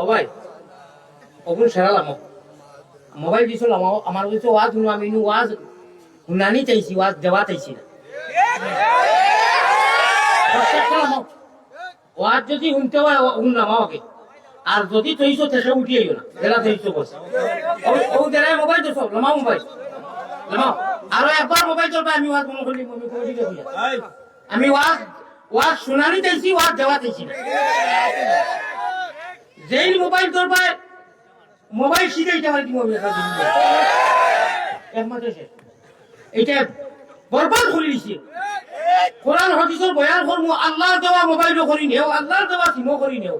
ও ভাই ওগুলো সেরালাম মোবাইল দিছিল আমার কাছে ওয়াজ শুনো আমি ওয়াজ শুনানি চাইছি ওয়াজ দেওয়া চাইছি না ওয়াজ যদি শুনতে হয় শুনলাম আমাকে আর যদি তৈছো তেসে উঠিয়েও না জেলা তৈছো বসে ও জেলায় মোবাইল তো সব লামাও মোবাইল লামাও আরো একবার মোবাইল চলবে আমি ওয়াজ মনে করলি আমি ওয়াজ শুনানি চাইছি ওয়াজ দেওয়া চাইছি না যেই মোবাইল ধরবে মোবাইল শিখাইতে পারি কি মোবাইল একমাত্র শেষ এইটা বরবাদ করে দিছে কোরআন হাদিসের বয়ান করমু আল্লাহর দেওয়া মোবাইলও করি নেও আল্লাহর দেওয়া সিমও করি নেও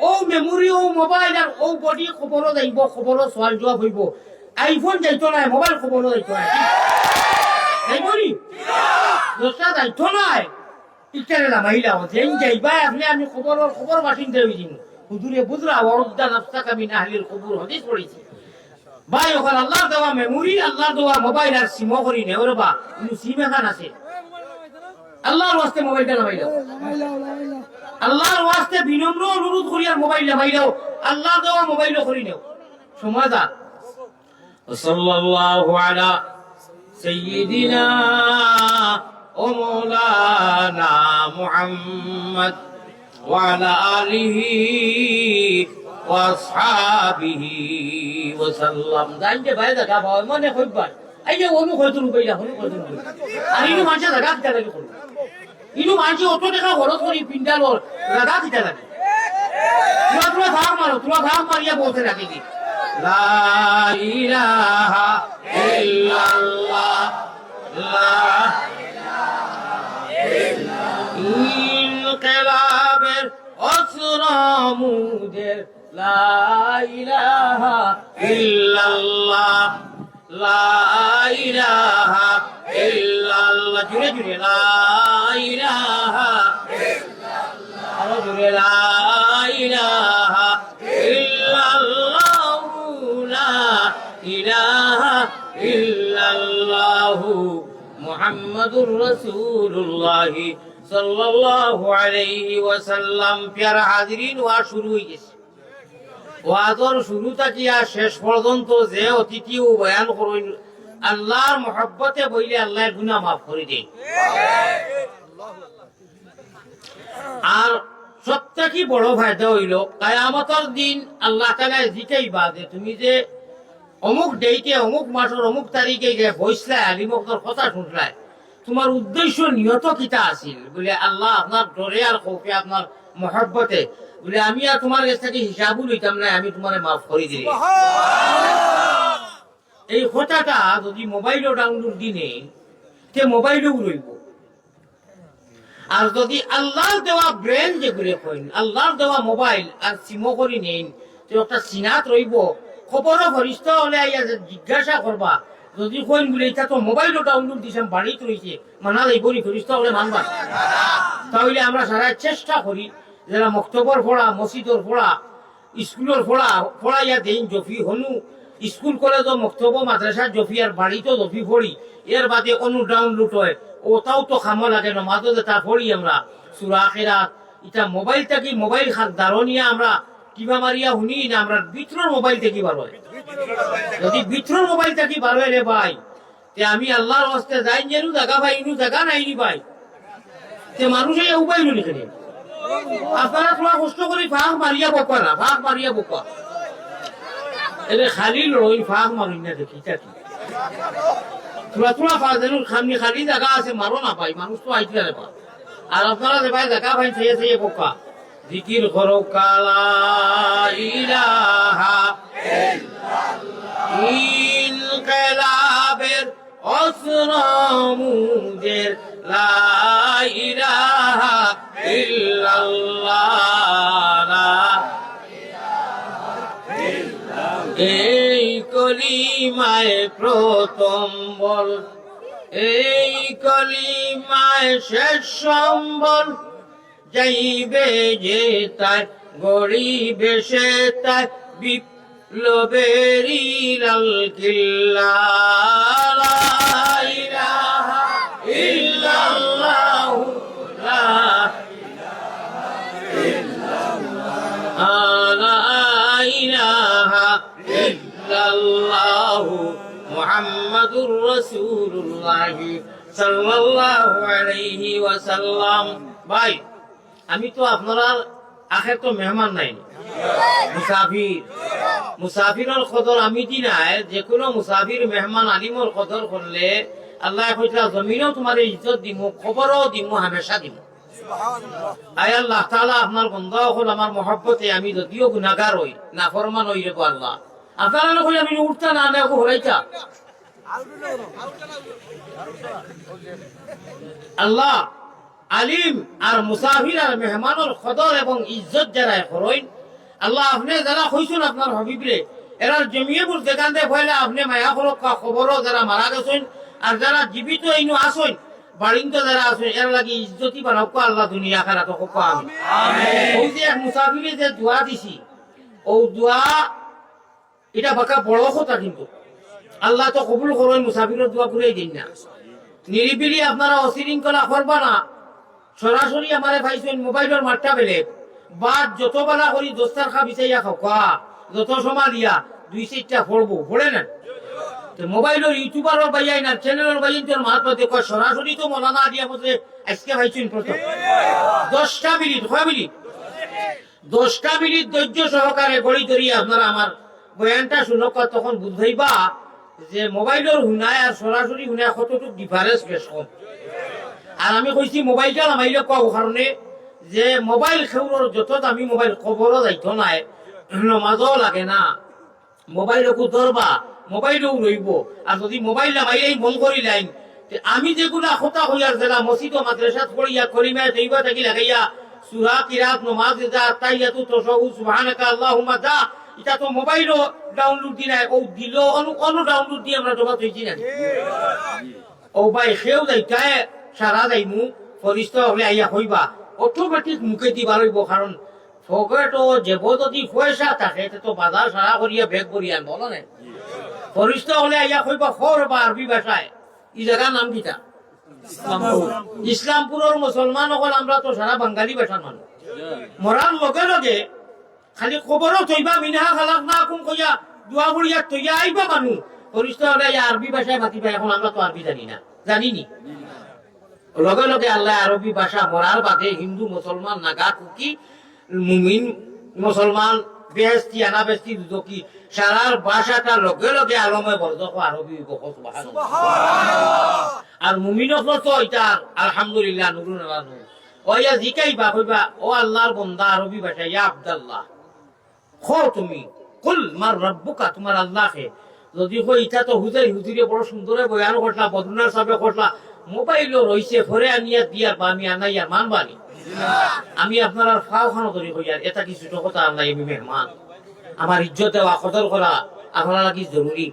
ও মেমোরি ও মোবাইল আর ও বডি খবরও যাইব খবরও সওয়াল জবাব হইব আইফোন যাইতো না মোবাইল খবরও যাইতো না যাইব নি দোষটা যাইতো না ইচ্ছারে না মাইলা যেন যাইবা আপনি আমি খবর বাসিন্দা হইছি হুজুরে বুঝরা ওয়ারুদ্দা নাফসাকা মিন আহলিল কুবুর হাদিস পড়েছি ভাই ওখানে আল্লাহর দেওয়া মেমোরি আল্লাহর দেওয়া মোবাইল আর সিমও করি নেও রে বা কিন্তু সিম এখান আছে আল্লাহর ওয়াস্তে মোবাইলটা লাগাইলাও আল্লাহর ওয়াস্তে বিনম্র অনুরোধ করি আর মোবাইল লাগাইলাও আল্লাহর দেওয়া মোবাইলও করি নেও সময় দা সাল্লাল্লাহু আলা সাইয়্যিদিনা ও মাওলানা মুহাম্মদ ওয়া আলা আলিহি ওয়া আসহাবিহি ওয়া সাল্লাম দাইতে ভাই দেখা ভাই মনে কইবা এই যে অনু কইতুন কইলা অনু কইতুন আর ইনু মানুষ জায়গা দিতে লাগে কোন ইনু মানুষ অত টাকা খরচ করি পিন্ডাল জায়গা দিতে লাগে তুই ভাগ মারিয়া বলতে লাগে কি লা ইলাহা ইল্লাল্লাহ লা ইনকিলাবের অসরামুদের লা ইলাহা ইল্লাল্লাহ লা ইলাহা ইল্লাল্লাহ জুড়ে জুড়ে লা ইলাহা ইল্লাল্লাহ আরো জুড়ে লা ইলাহা ইল্লাল্লাহ লা ইলাহা ইল্লাল্লাহ মুহাম্মাদুর রাসূলুল্লাহ সাল্লাল্লাহু আলাইহি ওয়াসাল্লাম প্যারা হাজিরিন ওয়া শুরু হয়ে গেছে ওয়াজর শুরু থেকে আর শেষ পর্যন্ত যে অতিথি ও বয়ান করেন আল্লাহর মহব্বতে বইলে আল্লাহর গুনাহ মাফ করে দেন আর সবথেকে বড় ফায়দা হইল কিয়ামতের দিন আল্লাহ তাআলা জিকাইবা যে তুমি যে অমুক ডেটে অমুক মাসের অমুক তারিখে গিয়ে বসলা আলিমকর কথা শুনলাই তোমার উদ্দেশ্য নিয়ত কিতা আছিল বলে আল্লাহ আপনার ডরে আর খৌফে আপনার মহব্বতে বলে আমি আর তোমার কাছ থেকে হিসাবও লইতাম না আমি তোমার মাফ করে দিই এই কথাটা যদি মোবাইলও ডাউনলোড দিনে তে মোবাইলও রইব আর যদি আল্লাহর দেওয়া ব্রেন যেগুলো কইন আল্লাহর দেওয়া মোবাইল আর সিমও করি নেন তো একটা সিনাত রইব খবরও ভরিষ্ঠ হলে জিজ্ঞাসা করবা যদি কইন বলে এটা তো মোবাইলও ডাউনলোড দিছেন বাড়িতে রয়েছে মানা যাইবনি ভরিষ্ঠ হলে মানবা তাহলে আমরা সারা চেষ্টা করি যারা মক্তবর পড়া মসজিদর পড়া স্কুলের পড়াইয়া দেন জফি হনু স্কুল কলেজ মক্তব মাদ্রাসা জফি আর বাড়িতেও জফি পড়ি এর বাদে অনু ডাউনলোড হয় ওটাও তো খামো লাগে নমাজও যেটা পড়ি আমরা সূরা খেরাত এটা মোবাইল থেকে মোবাইল দারণিয়া আমরা কিবা মারিয়া শুনি না আমরা ভিতরের মোবাইল থেকে বার হয় যদি ভিতরের মোবাইল থেকে বার হয় রে ভাই তে আমি আল্লাহর ওয়াস্তে যাই যেন জায়গা ভাই ইনু জায়গা নাইনি ভাই তে মানুষে উপায় লিখে নেই আপনারা তোমরা কষ্ট করে ফাঁক মারিয়া বকা না ফাঁক মারিয়া বকা এদের খালি লড়ই ফাঁক মারি না দেখি কি তোমরা ফাঁক যেন খামনি খালি জায়গা আছে মারো না পাই মানুষ তো আইতে না পা আর আপনারা যে ভাই জায়গা ভাই চেয়ে বকা জিকির করো কালা ইলাহা ইল্লাল্লাহ ইনকিলাবের অসরামুদের লা ইলাহা ইল্লাল্লাহ এই কলিমায় প্রথম বল এই কলিমায় শেষ সম্বল যাইবে যে তাই গড়িবে সে তাই বিপ্লবেরই লাল কিল্লা লা ইলাহা ইল্লাল্লাহু লা ইলাহা ইল্লাল্লাহ লা ইলাহা ইল্লাল্লাহ মুহাম্মাদুর রাসূলুল্লাহ সাল্লাল্লাহু আলাইহি ওয়াসাল্লাম। ভাই, আমি তো আপনারা আখের তো মেহমান নাই, মুসাফিরের কদর আমি দি নাই। যে কোনো মুসাফির মেহমান আলিমর কদর করলে আল্লাহ কইলা জমিনও তোমার ইজ্জত দিমু, খবরও দিমু, হামেশা দিমু। আয় আল্লাহ তাআলা, আপনার বন্ধা হল আমার মহব্বতে আমি যদিও গুনাহগার হই, নাফরমান হই রে আল্লাহ, আপনারা কই আমি উঠতা না না হরাইতা আল্লাহ। আলিম আর মুসাফির আর মেহমানের কদর এবং ইজ্জত যারা করেন আল্লাহ, আপনি যারা কইছেন আপনার হবিবরে এরার জমিয়েপুর যেখান থেকে ফেলে আপনি মায়া ফরক্কা খবরও যারা মারা গেছেন আর যারা জীবিত ইনু আসেন বাড়িতে যারা আছেন এর লাগি ইজ্জতি বানাবো আল্লাহ দুনিয়া খারাপ হোক আমি। ওই যে এক মুসাফিরে যে দোয়া দিছি ও দোয়া এটা বাঁকা বড় কথা, কিন্তু আল্লাহ তো কবুল করেন, মুসাফিরের দোয়া ঘুরেই দিন না। নিরিবিলি আপনারা অশৃঙ্খলা করবা না। সরাসরি আমারে পাইছেন মোবাইলের মাঠটা বেলে বাদ যত বেলা করি দোস্তার খা বিচাইয়া খাওয়া যত সময় দিয়া 2-4টা পড়বো পড়ে না। মোবাইলের ইউটিউবারের বাইয়াই না চ্যানেলের বাইন তোর মাহাত্মা দেখো সরাসরি তো মলানা দিয়া বলতে আজকে পাইছেন প্রথম 10টা মিনিট 10টা মিনিট ধৈর্য সহকারে গড়ি ধরিয়ে আপনারা আমার বয়ানটা শুনক, তখন বুঝাইবা যে মোবাইলের হুনায় আর সরাসরি হুনায় কতটুকু ডিফারেন্স বেশ কম। আর আমি কইছি মোবাইলটা নামাইলে কোয়া কারণে যে মোবাইল খেউর যত দামি মোবাইল খবরও যাইতো নাই, নমাজও লাগে না, মোবাইলকু ধরবা মোবাইলও রইব। আর যদি মোবাইল নামাইলেই মন করি লাইন আমি যেগুলা কথা হইয়ার জেলা মসজিদ মাদ্রাসাত পড়িয়া করিমায় দইবা থাকি লাগাইয়া সূরা কিরাত নমাজ যা তাইয়াতু তাশাহু সুবহানাকা আল্লাহুম্মা যা এটা তো মোবাইলও ডাউনলোড দি নাই, ও দিল অনু ডাউনলোড দিয়ে আমরা জমা হইছি না। ও ভাই খেউ যাইতায় সারা যাইমু ফরিস্ত হলে আইয়া হইবা অটোমেটিক মুখে দিবা রইব, কারণ ফকেটও যেব যদি পয়সা থাকে তো বাজার সারা করিয়া বেগ করিয়া বলো না। ফরিস্ত হলে আইয়া হইবা খর বা আরবি ভাষায় এই জায়গার নাম কিটা ইসলামপুরের মুসলমান হল, আমরা তো সারা বাঙালি ভাষার মানুষ। মরার লগে লগে খালি খবরও থইবা মিনহা খালাক না কুম কইয়া দোয়া বড়িয়া থইয়া আইবা মানুষ। ফরিস্ত হলে আরবি ভাষায় মাতিবা, এখন আমরা তো আরবি জানি না, জানিনি। লগে লগে আল্লাহ আরবি ভাষা মরার বাদে হিন্দু মুসলমান নাগা কুকি মুমিন মুসলমান বেহেস্তি আনা বেস্তি দুদকি সারার ভাষাটা লগে লগে আলমে বরদক আরবি আর মুমিন তো এটা আলহামদুলিল্লাহ নুরুন আল্লাহ ওয়া জিকাইবা কইবা ও আল্লাহর বান্দা আরবি ভাষা ইয়া আব্দুল্লাহ খো তুমি কুল মার রব্বুকা, তোমার আল্লাহকে যদি কই এটা তো হুজুরে বড় সুন্দরে বয়ান করলা বদরুনার সাহেব করলা মোবাইলও রইছে ফরে আনিয়া দিয়ার বা আমি আনাইয়ার মানবানি আমি আপনার ফাও খানো ধরি হইয়ার এটা কিছু কথা আল্লাহ আমি মেহমান আমার ইজ্জত দেওয়া কদর করা আপনারা কি জরুরি।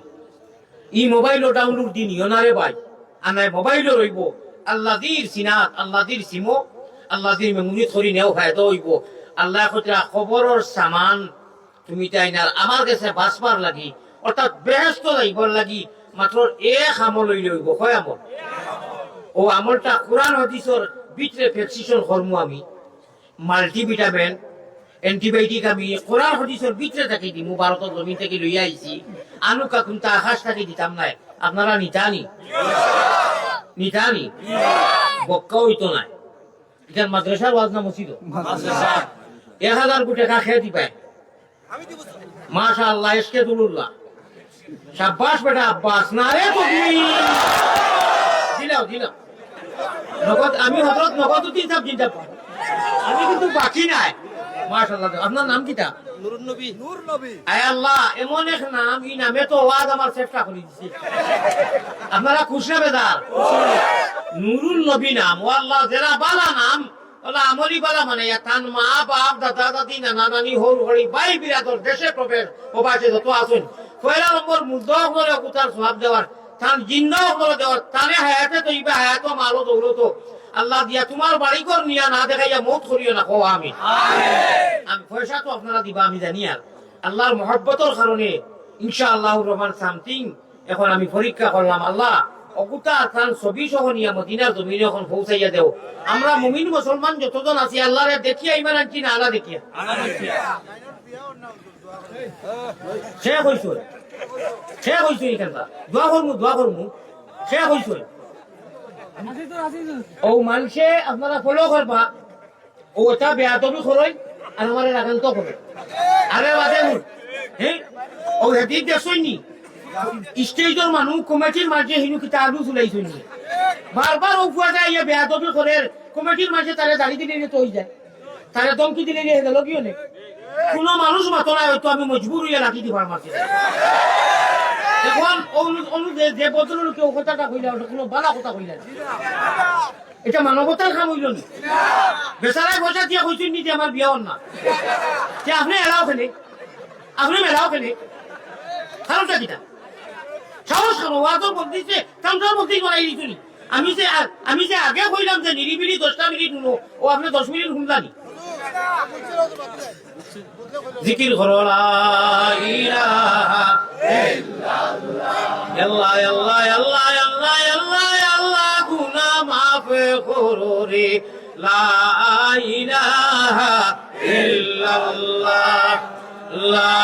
ই মোবাইলও ডাউনলোড দি নিও না রে ভাই, আনায় মোবাইলও রইব আল্লাহর সিনাত আল্লাহর সিমো আল্লাহর মেমুনি ধরি নেও ফায়দা হইব। আল্লাহ কইরা খবরের সামান তুমি তাই না আমার কাছে বাসবার লাগি অর্থাৎ বেহেশত যাইবার লাগি মাত্র এক আমল লইলে হইব। কয় আমল? ও আমলটা কোরআন হাদিসের ভিতরে ফ্যাক্সিশন করমু আমি, মাল্টিভিটামিন অ্যান্টিবায়োটিক আমি কোরআন হাদিসের ভিতরে থাকি দিমু, ভারতের জমি থেকে লইয়া আইছি। আনুকা কুন্তা আকাশ থেকে দিতাম নাই, আপনারা নিতানি বক্কা হইতো নাই। এখান মাদ্রাসার ওয়াজ না মসজিদ 1000 কোটি টাকা খেয়ে দিবাই মাশাআল্লাহ এসকে দুলুল্লাহ শাবাশ বেটা আব্বাস না রে তুমি দিলাও নগদ আমি হযরত নগদ দিন সব চিন্তা আমি কিন্তু বাকি নাই মাশাআল্লাহ। আপনার নাম কিটা? নূর নবী। আয় আল্লাহ এমন এক নাম, এই নামে তো ওয়াজ আমার চেষ্টা করে দিছে। আপনারা খুশি বেদার নুরুল নবী নাম ও আল্লাহ যারা বালা নাম ওলা আমলি বালা মানে তান মা বাপ দাদা দাদি নানা নানি হর হরি ভাই বিরাদর দেশে প্রবেশ প্রবাসে যত আছেন পয়লা নম্বর মুদ্দা করে কুতার সওয়াব দেওয়ার তান জিন্দা করে দেওয়ার তানে হায়াতে তো ইবা হায়াত মালো দৌলত আল্লাহ দিয়া তোমার বাড়ি ঘর নিয়া না দেখাইয়া মৌত করিও না। কো আমিন। আমি পয়সা তো আপনারা দিবা আমি জানি, আর আল্লাহর মহব্বতের কারণে ইনশাআল্লাহুর রহমান সামথিং এখন আমি পরীক্ষা করলাম। আল্লাহ অকুতা তার ছবি সহ নিয়ে মদিনার জমিনে এখন পৌঁছাইয়া দেও। আমরা মুমিন মুসলমান যতজন আছি আল্লাহরে দেখিয়া ইমান আনছি না আল্লাহ দেখিয়া শেখ হইছ শেখ হইছ এখানটা দোয়া করমু শেখ হইছ ও মানুষে আপনারা ফলো করবা ও ওটা বেয়াদবি করই আর আমার রাগান্ত করে আরে বাদে হ্যাঁ ও হেদিক দেখছনি স্টেজের মানুষ কমিটির মাঝে হিনু কিতা আলু চুলাইছনি বারবার উফুয়া যায় ইয়া বেয়াদবি করে কমিটির মাঝে তারে দাড়ি দিলে তো হই যায় তারে দমকি দিলে নিয়ে গেল কি হলে কোন মানুষ মাতো না হয়তো আমি মজবুর হইয়া রাখি দিবার মারতে এখন অনু যে বদলের কেউ কথাটা কইলা ওটা কোনো বালা কথা কইলা এটা মানবতার কাম হইল না বেচারায় বসা দিয়া কইছেন নি যে আমার বিয়া হন না যে আপনি এলাও খেলে আপনি মেলাও খেলে কারণটা কিটা সাহস খাবো ওয়াজও বলতেছে কামটাও বলতেই বানাই দিচ্ছি আমি যে আগে কইলাম যে নিরিবিলি 10টা মিনিট শুনো ও আপনি 10 মিনিট শুনলানি জিকির করো লা ইলাহা ইল্লাল্লাহ আল্লাহ আল্লাহ আল্লাহ আল্লাহ আল্লাহ গুনাহ মাফ করো রে লা ইলাহা ইল্লাল্লাহ লা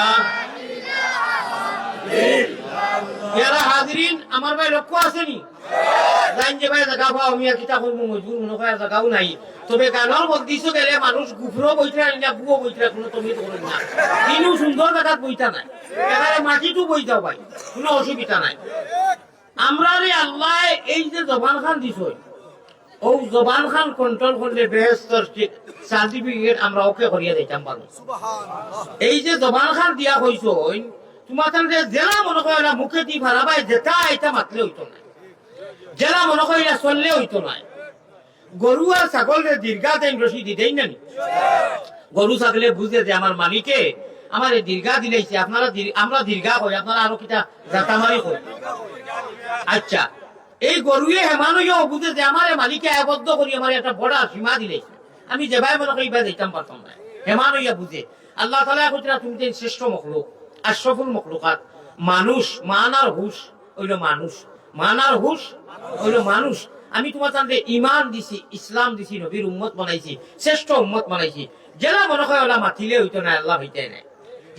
ইয়ারা হাজিরিন আমার ভাই লক্ষ্য আসেনি জান যে ভাই জায়গা পাও আমি আর কিতা করবো মজবুর মনে হয় জায়গাও নাই তবে গানের বলতিছো গেলে মানুষ গুফরো বইতে না বুয়ো বইতে কোনো তুমি করেন না কিন্তু সুন্দর জায়গা বইতা নাই এখানে মাটিটু বইতাও ভাই কোনো অসুবিধা নাই আমরা রে আল্লাহ এই যে জবান খান দিছ ও জবান খান কন্ট্রোল করলে বেহেস্তর সার্টিফিকেট আমরা ওকে করিয়া দিতাম পারো এই যে জবান খান দিয়া হইছ তোমার জেলা মনে করা মুখে দি ভাড়াবাই যেটা এটা মাতলে হইতো না জেলা মনে করা চললে হইতো না গরু আর ছাগলের দীর্ঘা দেন রশি দিতেই না গরু ছাগলে বুঝে যে আমার মালিকে আমার এই দীর্ঘা দিলেছে আপনারা আমরা দীর্ঘা কই আপনারা আরো কিটা জাতামারি কই আচ্ছা এই গরুয়ে হেমানইও বুঝে যে আমার মালিকে আবদ্ধ করি আমার একটা বড় সীমা দিলেছে আমি যে ভাই মনে করি ভাই দিতাম পারতাম না হেমানইয়া বুঝে আল্লাহ তাআলা কইরা তুমি যে শ্রেষ্ঠ মখলুক আশরাফুল মখলুকাত মানুষ মান আর হুশ হইলো মানুষ মান আর হুশ হইলো মানুষ আমি তোমার তাদের ইমান দিছি ইসলাম দিছি নবীর উম্মত বানাইছি শ্রেষ্ঠ উম্মত বানাইছি জেলা মনে হয় ওলা মাতিলে হইতো না আল্লাহ হইতে নাই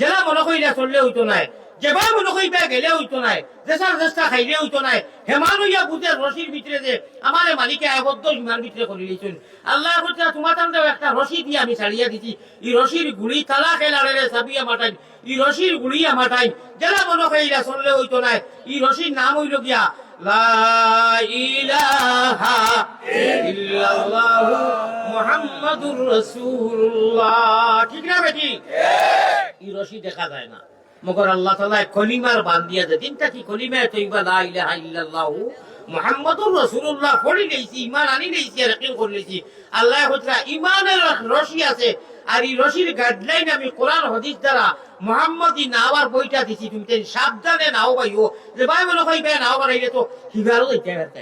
জেলা মনে কইলা চললে হইতো নাই যেভাবে মনে কইবা গেলে হইতো নাই দেশার চেষ্টা খাইলে হইতো নাই হেমান হইয়া বুঝে রশির ভিতরে যে আমার মালিকে আবদ্ধ ইমান ভিতরে করে দিয়েছেন আল্লাহ কইতা তোমার তাদের একটা রশি দিয়ে আমি ছাড়িয়া দিছি এই রশির গুলি তালা খেলারে সাবিয়া মাটাই এই রশির গুলি মাটাই জেলা মনে কইলা চললে হইতো নাই এই রশির নাম হইল গিয়া লা ইলাহা ইল্লাল্লাহু মুহাম্মাদুর রাসূলুল্লাহ ঠিক না বেটি এই রশি দেখা যায় না মগর আল্লাহ তাআলা কলিমার বান্দিয়া যে তিনটা কি কলিমা তৈবা লা ইলাহা ইল্লাল্লাহু মুহাম্মাদুর রাসূলুল্লাহ পড়ি লইছি ঈমান আনি লইছি আর কি করে লইছি আল্লাহ কইরা ঈমানের রশি আছে আর এই রশির গাইডলাইন আমি কোরআন হাদিস দ্বারা মুহাম্মাদি নাওয়ার বইটা দিছি তুমি তেন সাবধানে নাও ভাইও যে ভাই বলো কইবে নাও বানাইলে তো হিগারও দিতে পারতে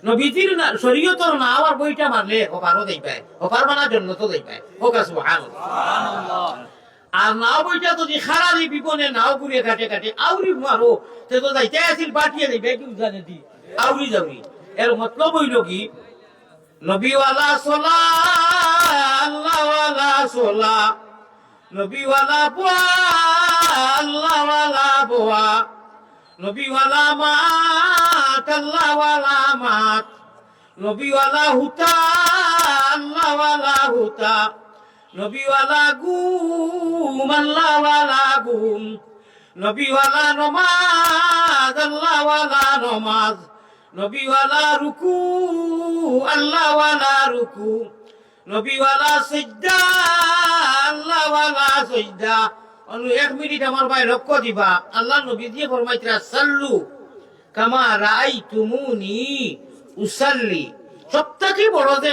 নবীজির শরীয়তর নাওয়ার বইটা মারলে ওপারও দেইবে ওপার বানার জন্য তো দেইবে ওকা সুবহানাল্লাহ সুবহানাল্লাহ আর নাও বইটা যদি খারারি বিপনে নাও ঘুরে কাটে কাটে আউরি মারো তে তো যাইতে আসিল পাঠিয়ে দিবে কি জানে দি আউরি যাবি এর মতলব হইল কি নবীওয়ালা সোলা আল্লাহওয়ালা সোলা নবীওয়ালা বোয়া আল্লাহওয়ালা বোয়া নবীওয়ালা মাত আল্লাহওয়ালা মাত নবীওয়ালা হুতা আল্লাহওয়ালা হুতা নবীওয়ালা গুম আল্লাহওয়ালা গুম নবীওয়ালা নমাজ আল্লাহওয়ালা নমাজ নবীওয়ালা রুকু আল্লাহওয়ালা রুকু নবীওয়ালা সিজদা আল্লাহওয়ালা সিজদা অনু 1 মিনিট আমার ভাই লক্ষ্য দিবা আল্লাহ নবী দিয়ে ফরমাইতরা সাল্লু কামা রাআইতুমুনি উসাল্লি সবথেকে বড় যে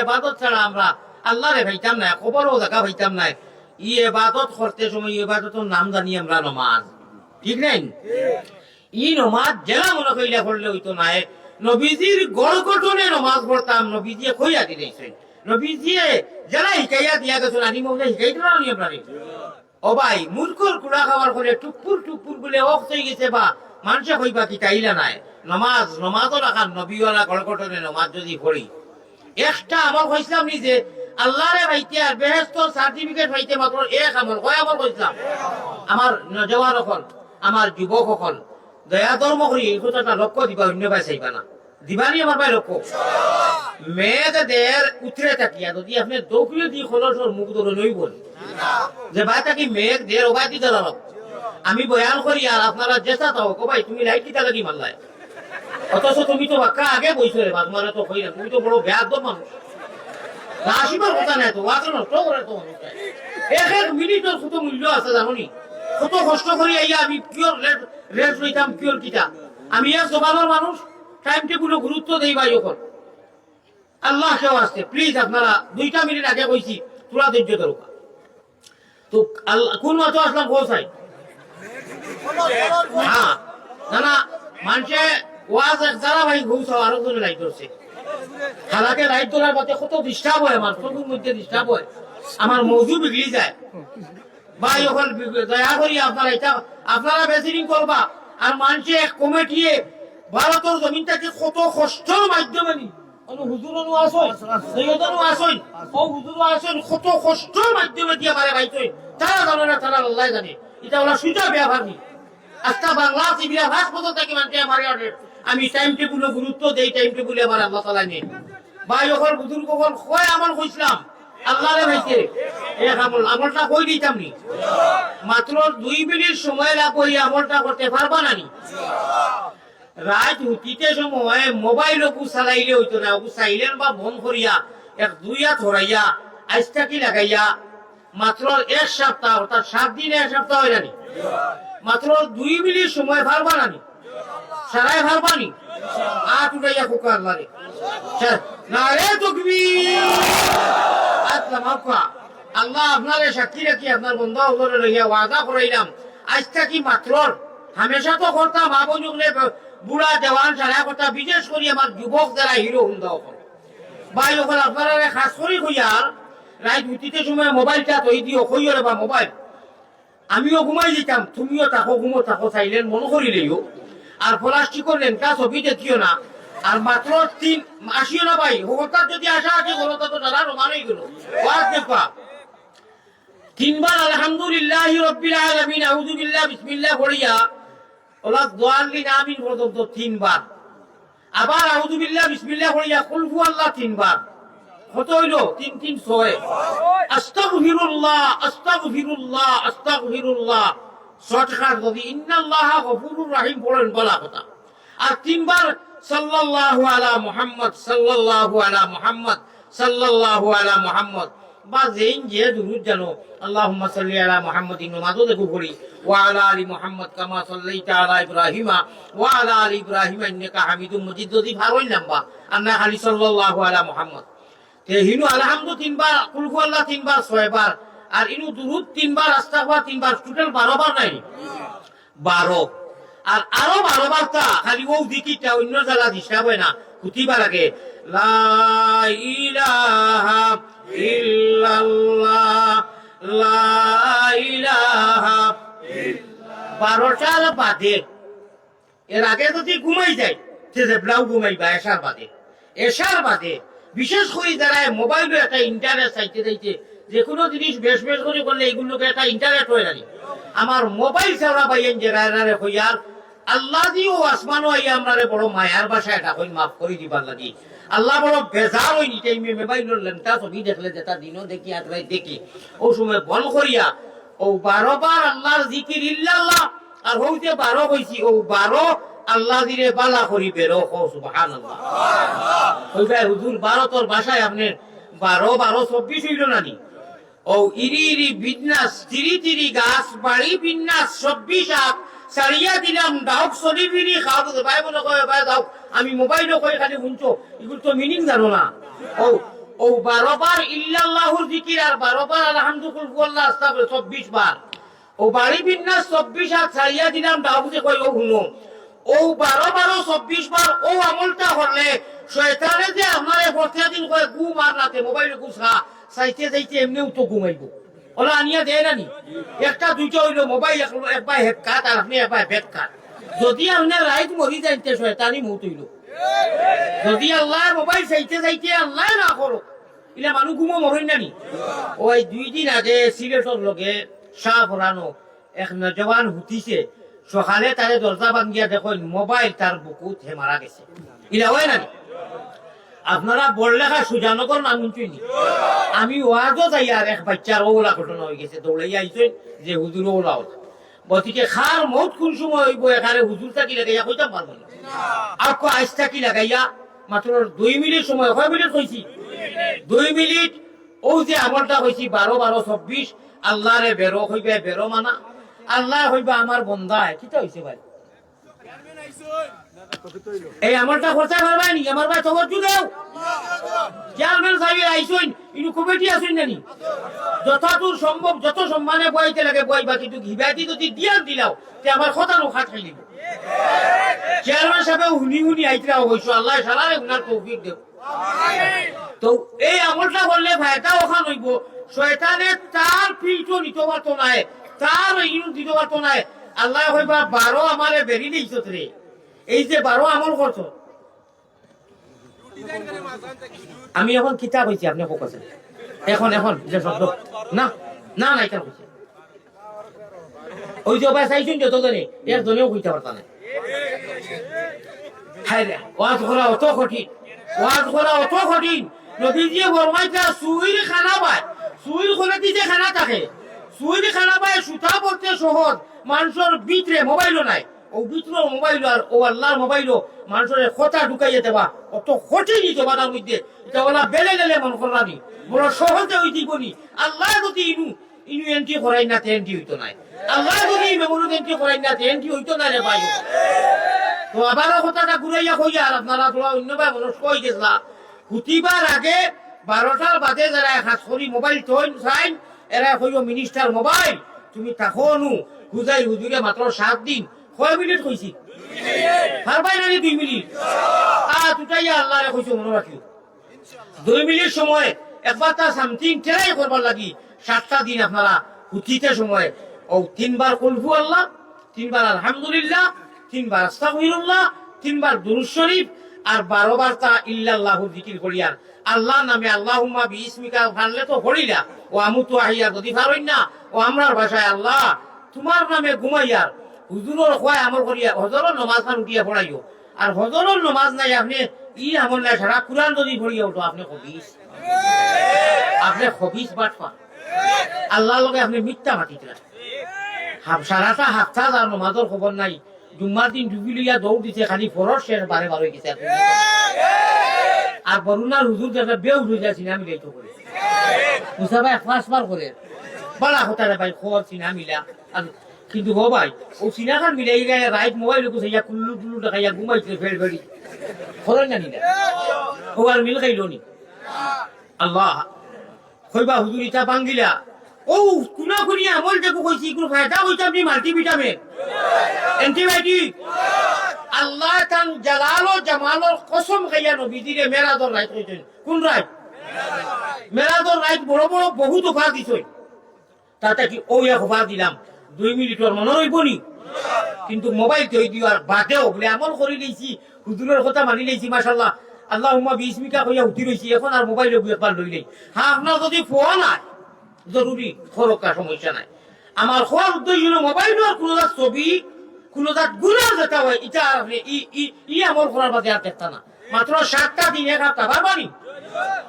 ইবাদত ছাড়া আমরা আল্লাহরে ভাইতাম না খবরও দেখা ভাইতাম না ই ইবাদত করতে সময় ইবাদতের নাম জানি আমরা নামাজ ঠিক নাই ই নামাজ জেলা মনে কইলা পড়লে হইতো না নবীজির গড় গঠনে নামাজ পড়তাম নবীজি কইয়া দিয়েছেন নবীজি জেলা হিকাইয়া দিয়া গেছেন আনি মনে হিকাইতো না আপনারে ও ভাই মূর্খর কুড়া খাওয়ার করে টুপুর টুপুর বলে অফ হয়ে গেছে বা মানুষে কইবা কি তাইলা নাই নমাজও রাখার নবীওয়ালা গড়গটনে নমাজ যদি পড়ি একটা আমল কইছিলাম নি যে আল্লাহরে ভাইতে আর বেহেশতর সার্টিফিকেট ভাইতে মাত্র এক আমল কয় আমল কইছিলাম। আমার নজওয়ান হল, আমার যুবক হল, দয়া ধর্ম করি এই কথাটা লক্ষ্য দিবা, অন্য ভাই চাইবা না, দিবানি আমার ভাই লক্ষ্য। মেঘ দের উতরে থাকিয়া যদি আপনি দৌড়িয়ে দি খরচর মুখ ধরে লইব যে ভাই থাকি মেঘ দের ওবাই দিতে দাঁড়াব, আমি বয়ান করি আর আপনারা জেসা তাও কো ভাই তুমি লাইট দিতে লাগি মানলাই, অথচ তুমি তো বাক্কা আগে বইছো রে বাজমারে তো কই না, তুমি তো বড় বেয়াদ মানুষ, আসিবার কথা নাই তো ওয়াকে নষ্ট করে তো এক এক মিনিটের কত মূল্য আছে জানি, কত কষ্ট করি আইয়া আমি কিওর রেট লইতাম কিওর কিটা, আমি এক জবানের মানুষ, টাইম টেবিল গুরুত্ব দেই ভাই এখন আল্লাহ কেউ আসছে প্লিজ আপনারা 2টা মিনিট আগে কইছি তোরা ধৈর্য ধরো তো আল্লাহ কোন মাত্র আসলাম কোথায় হ্যাঁ না না মানুষে ওয়াজ এক যারা ভাই ঘুষ আরো জনে লাইট ধরছে, হালাকে লাইট ধরার পথে কত ডিস্টার্ব হয়, আমার চোখের মধ্যে ডিস্টার্ব হয়, আমার মৌজু বিগড়ি যায় ভাই এখন দয়া করি আপনারা এটা আপনারা বেসিং করবা। আর মানুষে এক কমিটিয়ে ভারতের জমিনটাকে কত কষ্টর মাধ্যমে নি হুজুরও আসই সৈয়দও আসই ও হুজুরও আসই কত কষ্টর মাধ্যমে দিয়ে পারে ভাই তুই তারা জানে না, তারা আল্লাহ জানে, এটা ওরা সুযোগ ব্যবহার নি আজকা বাংলা সিবিরা ভাষ পর্যন্ত থেকে মানুষে আমার আমি টাইম টেবিল গুরুত্ব দেই, টাইম টেবিলে আমার আল্লাহ তালা নেই ভাই ওখান বুজুর্গ কয় আমল কইছিলাম আল্লাহরে ভাইতে এক আমল আমলটা কই দিতাম নি মাত্র 2 মিনিট সময় লাগবে আমলটা করতে পারবা না নি। রাত হুতিতে সময় মোবাইল অপু চালাইলে হইতো না, অপু চাইলেন বা বন্ধ করিয়া 1-2 হাত হরাইয়া আইসটাকি লাগাইয়া মাত্র 1 সপ্তাহ অর্থাৎ 7 দিন 1 সপ্তাহ হয় নানি মাত্র 2 মিনিট সময় পারবা নানি সারাই পারবা নি আট উঠাইয়া ফুকা আল্লাহরে নারে তাকবীর আল্লাহ মাফা আল্লাহ আপনারে সাক্ষী রাখি আপনার বন্ধু হজরে লইয়া ওয়াদা করাইলাম আইসটাকি মাত্র হামেশা তো করতাম আবজুগনে বুড়া জওয়ান সারা কথা বিশেষ করি আমার যুবক যারা হিরো হুন্দা ভাই ওখানে আপনারা খাস করি কইয়ার রাত উঠিতে সময় মোবাইলটা তৈ দিও কইরে বা মোবাইল আমিও ঘুমাই যেতাম, তুমিও থাকো ঘুমো থাকো চাইলেন মনে করিলেও আর প্লাস্টিকের লেনটা ছবি দেখিও না আর মাত্র 3 আসিও না ভাই হঠাৎ যদি আসা আছে গলতা তো দাদা রমানই গেল ওয়াজ দেখবা 3 বার আলহামদুলিল্লাহি রাব্বিল আলামিন আউযু বিল্লাহ বিসমিল্লাহ পড়িয়া ওলা দোয়ালি আমিন পর্যন্ত 3 বার, আবার আউযু বিল্লাহ বিসমিল্লাহ পড়িয়া কুল হুয়াল্লাহ 3 বার, কত হইল 3 3 6 আস্তাগফিরুল্লাহ আস্তাগফিরুল্লাহ আস্তাগফিরুল্লাহ শর্টকাট যদি ইন্নাল্লাহা গফুরুর রহিম পড়েন বলা কথা, আর 3 বার সাল্লাল্লাহু আলা মুহাম্মদ সাল্লাল্লাহু আলা মুহাম্মদ সাল্লাল্লাহু আলা মুহাম্মদ বা যেইন যে দুরূদ জানো আল্লাহুম্মা সাল্লি আলা মুহাম্মাদিন নামাজও দেখো পড়ি ওয়া আলা আলি মুহাম্মদ কামা সাল্লাইতা আলা ইব্রাহিমা ওয়া আলা আলি ইব্রাহিমা ইন্নাকা হামিদুম মাজিদ যদি ভারই নাম্বা আর না খালি সাল্লাল্লাহু আলা মুহাম্মদ তে হিনু আলহামদু 3 বার কুল হুয়াল্লাহ 3 বার 6 বার আর ইনু দুরূদ 3 বার আস্তাগফার 3 বার টোটাল 12 বার নাই 12 আর আরো 12 বার তা খালি ও দিকিটা অন্য জায়গা দিশা হয় না কুতিবা লাগে লা ইলাহা ইল্লাল্লাহ লা ইলাহা ইল্লাল্লাহ 12টার বাদে এর আগে যদি ঘুমাই যায় সে ব্লাউ ঘুমাইবা এশার বাদে বিশেষ করে যারা মোবাইলে একটা ইন্টারনেট চাইতে চাইতে যে কোনো জিনিস বেশ বেশ করে করলে এগুলোকে একটা ইন্টারনেট হয়ে যাবে আমার মোবাইল ছাড়া পাইয়েন যে রায়নারে হইয়ার আল্লাহ দিও আসমানও আইয়া আমরারে বড় মায়ার বাসায় এটা কই মাফ করে দিবার লাগি আল্লাহ বড় বেজার হই নি টাইমে মোবাইলের লেনটা ছবি দেখলে যেটা দিনও দেখি আর রাত দেখি ও সময় বল করিয়া ও 12 বার আল্লাহর জিকির ইল্লাল্লাহ আর হইতে 12 হইছি ও 12 আল্লাহ দিরে বালা করি বেরো হো সুবহানাল্লাহ ওই ভাই হুজুর 12 তোর বাসায় আপনি 12 24 হইল নানি ও ইরি ইরি বিজনেস তিরি গাছ বাড়ি বিন্যাস 24 আপ সারিয়া দিলাম ডাউক সরি ফিরি খাও তো ভাই বলে কয় ভাই দাও আমি মোবাইলও কই খালি শুনছো এগুলো তো মিনিং জানো না ও 12 বার ইল্লাল্লাহুর জিকির আর 12 বার আলহামদুলিল্লাহ আস্তাগফির 24 বার ও বাড়ি বিন্যাস 24 আপ সারিয়া দিলাম ডাউক যে কই ও শুনো ও 12 24 বার ও আমলটা করলে শয়তানে যে আমারে প্রতিদিন কয় ঘুম আর রাতে মোবাইলে ঘুষা চাইতে যাইতে এমনিও তো ঘুমাইবো ওলা আনিয়া দেয় না নি একটা দুইটা হইলো মোবাইল একবার হেড কাট আর আপনি একবার ব্যাক কাট যদি আপনার রাইত মরি যাইতে শয়তানি মৌত হইল যদি আল্লাহ মোবাইল চাইতে চাইতে আল্লাহ না করো ইলা মানুষ ঘুমো মরেন নানি ওই 2 দিন আগে সিলেটর লগে শাহ ফরানো এক নজওয়ান হুতিছে সকালে তারে দরজা ভাঙ্গিয়া দেখেন মোবাইল তার বুকুত হে মারা গেছে ইলা হয় নানি আপনারা বড়লেখা সুজানগর নাম শুনছেন আমি ওয়াজও যাই আর এক বাচ্চার ওলা ঘটনা হয়ে গেছে দৌড়াই আইছেন যে হুজুর ওলা ওলা বতিকে খার মত কোন সময় হইব এখানে হুজুর থাকি লাগাইয়া কইতাম পারবো না আর কো আইস থাকি লাগাইয়া মাত্র 2 মিনিট সময় কয় মিনিট কইছি 2 মিনিট ও যে আমলটা কইছি 12-12-24 আল্লাহরে বেরো হইবে বেরো মানা আল্লাহ হইবা আমার বন্দায় কিটা হইছে ভাই এই আমলটা করতে পারবাই নি আমার ভাই তবজ্জু দাও চেয়ারম্যান সাহেব আইছেন ইনু কমিটি আছেন নানি যতদূর সম্ভব যত সম্মানে বইতে লাগে বইবা কিন্তু ঘিবাইতি যদি দিয়ান দিলাও তে আমার কথা নো খাট খাই দিব চেয়ারম্যান সাহেব হুনি হুনি আইতরা হইছো আল্লাহ সারারে উনার তৌফিক দেও তো এই আমলটা করলে ফায়দা ওখান হইব শয়তানে তার পিটো নিতে পারতো না তার ইনু দিতে পারতো না আল্লাহ হইবা 12 আমারে বেরি দিইছত রে এই যে 12 আমল করছো আমি এখন কিতাব হইছি আপনি কোকাছেন এখন যে শব্দ না না না এটা কইছে ওই যে বাস আইছুন যত জনে এক জনেও কইতে পারতা না হায়রে ওয়াজ করা অত কঠিন নবীজি ফরমাইতা সুইর খানা পায় সুইর খোলে দিতে খানা থাকে সুইর খানা পায় সুতা পড়তে সহজ মানুষের ভিতরে মোবাইলও নাই ও ভিতরে মোবাইল আর ও আল্লাহর মোবাইলও মানুষের কথা ঢুকাইয়ে দেবা অত কঠিন জবানার মধ্যে এটা ওলা বেলে গেলে মন করানি বড় সহজে ওই দিবনি আল্লাহ যদি ইনু এন্ট্রি করাই না তে এন্ট্রি হইতো নাই আল্লাহ যদি মেমোরি এন্ট্রি করাই না তে এন্ট্রি হইতো না রে ভাই তো আবারও কথাটা ঘুরাইয়া কইয়া আর আপনারা তোরা অন্যভাবে মানুষ কই গেছলা হুতিবার আগে 12টার বাদে যারা হাত করি মোবাইল তৈন চাইন এরা কইও মিনিস্টার মোবাইল তুমি তাকোনু হুজাই হুজুরে মাত্র 7 দিন কয় মিনিট কইছি পারবাই না 2 মিনিট তুটাইয়া আল্লাহ রে কইছো মনে রাখিও 2 মিনিট সময় একবার তা সামথিং ট্রাই করবার লাগি 7টা দিন আপনারা হুতিতে সময় ও 3 বার কুলহু আল্লাহ 3 বার আলহামদুলিল্লাহ 3 বার আস্তাগফিরুল্লাহ 3 বার দুরূদ শরীফ আর 12 বার তা ইল্লাল্লাহু জিকির করিয়ার আল্লাহ নামে আল্লাহুম্মা বিইসমিকা ভানলে তো পড়িলা ও আমুতু আহিয়া যদি পারই না ও আমরার ভাষায় আল্লাহ তোমার নামে ঘুমাইয়ার হুজুরের কয় আমল করিয়া হজরের নামাজ খান উঠিয়া পড়াইও আর হজরের নামাজ নাই আপনি আমল নাই সারা কুরআন যদি পড়িয়া উঠো আপনি খবিস বাটপা আল্লাহর লগে আপনি মিথ্যা মাতিতরা সারাটা হাফতা আর নামাজের খবর নাই জুম্মার দিন ডুবি লইয়া দৌড় দিতে খালি ফরজ শেষ বারে হয়ে গেছে আর বরুণার হুজুর যাতে বেউ হয়ে যায় সিনা মিলাই তো করে মুসা ভাই 5 বার করে বলা হতারে ভাই খবর সিনা মিলা আর কিন্তু হো ভাই ও সিনা খান মিলাই গায় রাইট মোবাইল কুসাইয়া কুল্লু টুল্লু দেখাইয়া ঘুমাইছে ফেল ফেলি খবর জানি না ও আর মিল খাইলো নি আল্লাহ কইবা হুজুর ইটা বাঙ্গিলা ও কুনা কুনি আমল দেখো কইছি কোন ফায়দা হইছে আপনি মাল্টিভিটামিন অ্যান্টিবায়োটিক আল্লাহ তান জালাল ও জামালের কসম খাইয়া নবী দিরে মেরাজর রাইত কইছেন কোন রাইত মেরাজর রাইত বড় বড় বহুত অফার দিছই তাতে কি ও এক অফার দিলাম 2 মিনিটের মনে রইবনি কিন্তু মোবাইল তৈ দিওয়ার বাদেও বলে আমল করি লইছি হুজুরের কথা মানি লইছি মাশাআল্লাহ আল্লাহুম্মা বিসমিকা কইয়া উঠি রইছি এখন আর মোবাইল একবার লইলেই হ্যাঁ আপনার যদি ফোন আয় জরুরি খরকা সমস্যা নাই আমার খোয়ার উদ্দেশ্য হলো মোবাইল আর কোনো ছবি কোনো গুনার যেটা হয় এটা আমল করার বাদে আর দেখতা না মাত্র 7টা দিন এক হপ্তাহ পারবানি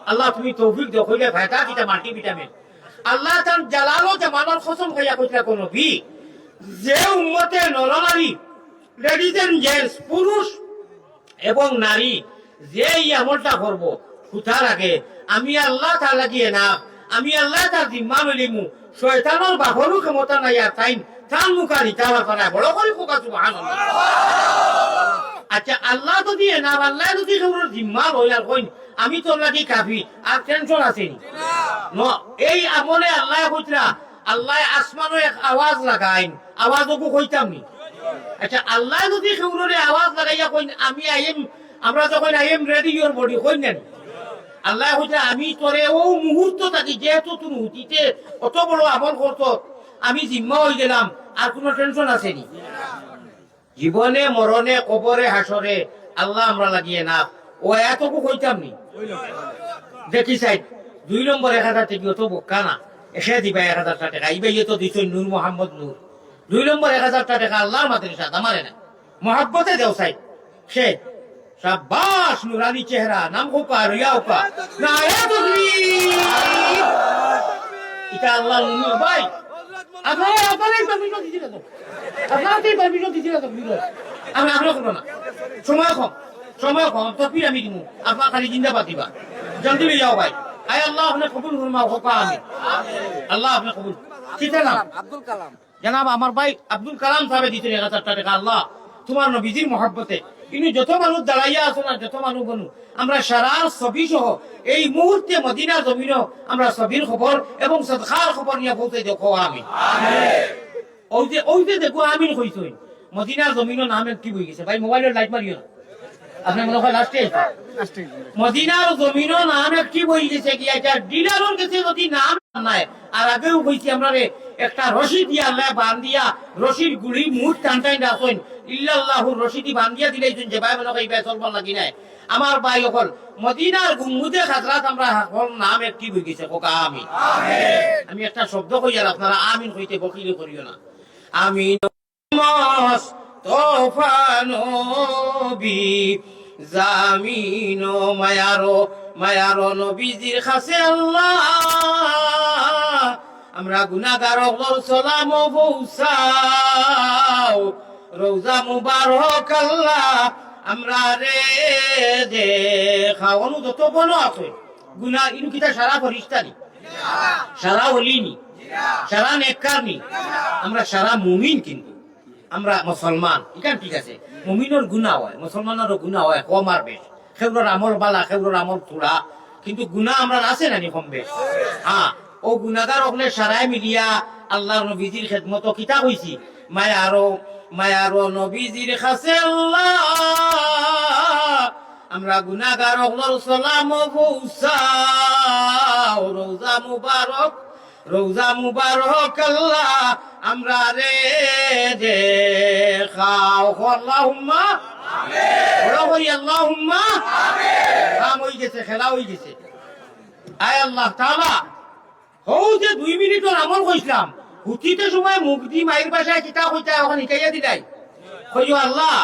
আল্লাহ তুমি তৌফিক দাও কইলে ফায়দা কিটা মাল্টিভিটামিন আল্লাহ তান জালালো জামানের কসম খাইয়া কইরা কোন নবী যে উম্মতে নরনারী লেডিজ এন্ড জেন্টস পুরুষ এবং নারী যে এই আমলটা করব সুতার আগে আমি আল্লাহ তাআলা গিয়ে না আমি আল্লাহ তার জিম্মা লইমু শয়তানের বাহরু ক্ষমতা নাই আর তাই তার মুখারি তারা করে বড় করে কোকা সুবহানাল্লাহ আচ্ছা আল্লাহ তো দিয়ে না আল্লাহ যদি তোর জিম্মা লই আর কই আমি তোর লাগি কাফি আর টেনশন আছে নি এই আমলে আল্লাহ কইতরা আল্লাহ আসমানো এক আওয়াজ লাগাইন আওয়াজও কইতাম নি আচ্ছা আল্লাহ যদি কেউরে আওয়াজ লাগাইয়া কই আমি আমরা যখন আইএম রেডি ইওর বডি কই না আল্লাহ কইছে আমি তোরে ও মুহূর্ত থাকি যেহেতু তুমি হুতিতে অত বড় আমল করত আমি জিম্মা হয়ে গেলাম আর কোনো টেনশন আছে নি জীবনে মরণে কবরে হাসরে আল্লাহ আমরা লাগিয়ে না ও এতটুকু কইতাম নি দেখি চাই 2 নম্বর 1000 টাকা তো বোকা না এসে দিবা 1000 টাকা ইবে তো দিছই নূর মোহাম্মদ নূর 2 নম্বর 1000 টাকা আল্লাহর মাদ্রাসা আমারে না মহব্বতে দেও চাই সে শাবাশ নুরানি চেহারা নাম হোকা রিয়া হোকা না এটা আল্লাহ নূর ভাই আপনারাই পারমিশন দিছিল তো আপনারাই পারমিশন দিছিল তো আমি আপনারা করবো না সময় কম তো ফির আমি দিমু আপনার খালি জিন্দাবাদ দিবা জলদি নিয়ে যাও ভাই আয় আল্লাহ আপনি কবুল ফরমাও হোকা আমি আল্লাহ আপনি কবুল কিতা নাম আব্দুল কালাম জনাব আমার ভাই আব্দুল কালাম সাহেব দিতেন 1000 টাকা আল্লাহ তোমার নবীজির মহব্বতে কিন্তু যত মানুষ দাঁড়াইয়া আছো না যত মানুষ বনু আমরা সারার ছবি সহ এই মুহূর্তে মদিনা জমিন আমরা ছবির খবর এবং সদকার খবর নিয়ে পৌঁছে দেখো আমি ওই যে দেখো আমিন কইছই মদিনার জমিন নাম কি বই গেছে ভাই মোবাইলের লাইট মারিও না আপনি মনে হয় লাস্টে মদিনার জমিন নাম কি বই গেছে কি এটা ডিলারের কাছে যদি নাম নাই আর আগেও কইছি আমরা একটা রশি দিয়া আল্লাহ বান্ধিয়া রশির গুড়ি মুঠ টানটাই রাখেন ইল্লাল্লাহুর রশিদি বান্ধিয়া দিলেই যে ভাই মনে হয় এই চলবার লাগি নাই আমার ভাই হল মদিনার গুম্বুদে খাজরাত আমরা হল নাম একটি বই গেছে কোকা আমি আমি একটা শব্দ কইয়ার আপনারা আমিন কইতে বকিলে করিও না আমিন তোফানবি জামিন মায়ারো নবীজির কাছে আল্লাহ আমরা গুনাহগার সালাম পৌঁছাও রওজা মুবারক আল্লাহ আমরা রে দেখাওয়ানো যত বলো আছে গুনাহ ইনু কিতা সারা ফরিস্তানি সারা ওলিনি সারা নেককারনি আমরা সারা মুমিন কিন্তু আমরা মুসলমান এখান ঠিক আছে মুমিনের গুনাহ হয় মুসলমানেরও গুনাহ হয় কম আর বেশ সেগুলোর আমল বালা সেগুলোর আমল থোড়া কিন্তু গুনাহ আমরা আছে না নি কম বেশ হ্যাঁ ও গুনাহগার ওখানে সারাই মিলিয়া আল্লাহর নবীজির খেদমত কিতা হইছি মায়ারো নবীজির কাছে আল্লাহ আমরা গুনাহগার ওখানে সালাম পৌঁছাও রওজা মুবারক আল্লাহ আমরা রে দেখাও আল্লাহুম্মা আমিন আল্লাহুম্মা আমিন কাম হই গেছে খেলা হই গেছে আয় আল্লাহ তাআলা হও যে 2 মিনিটের আমল কইছিলাম হুতিতে সময় মুক্তি মায়ের ভাষায় কিতা কইতা ওখানে শিখাইয়া দিলাই কইও আল্লাহ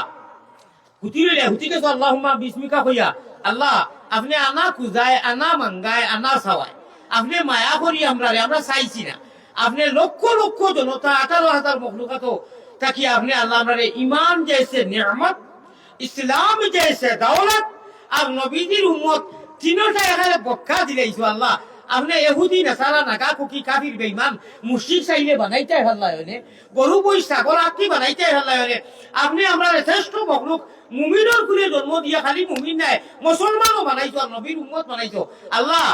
হুতিকে তো আল্লাহুম্মা বিসমিকা কইয়া আল্লাহ আপনি আনা খুজায় আনা মাঙ্গায় আনা সাওয়ায় আপনি মায়া করি আমরা চাইছি না আপনি লক্ষ লক্ষ জনতা 18,000 মখলুকাত তাকি আপনি আল্লাহ আমরা ইমান জैसे নিয়ামত ইসলাম जैसे দৌলত আর নবীজির উম্মত তিনটা এখানে বক্কা দিলাইছো আল্লাহ আপনি ইহুদি নাসারা নাগা কুকি কাফির বেঈমান মুশরিক চাইলে বানাইতে আল্লাহ হনে গরু বই ছাগল আকি বানাইতে আল্লাহ হনে আপনি আমরা শ্রেষ্ঠ মখলুক মুমিনের কুলে জন্ম দিয়া খালি মুমিন নাই মুসলমানও বানাইছো আর নবীর উম্মত বানাইছো আল্লাহ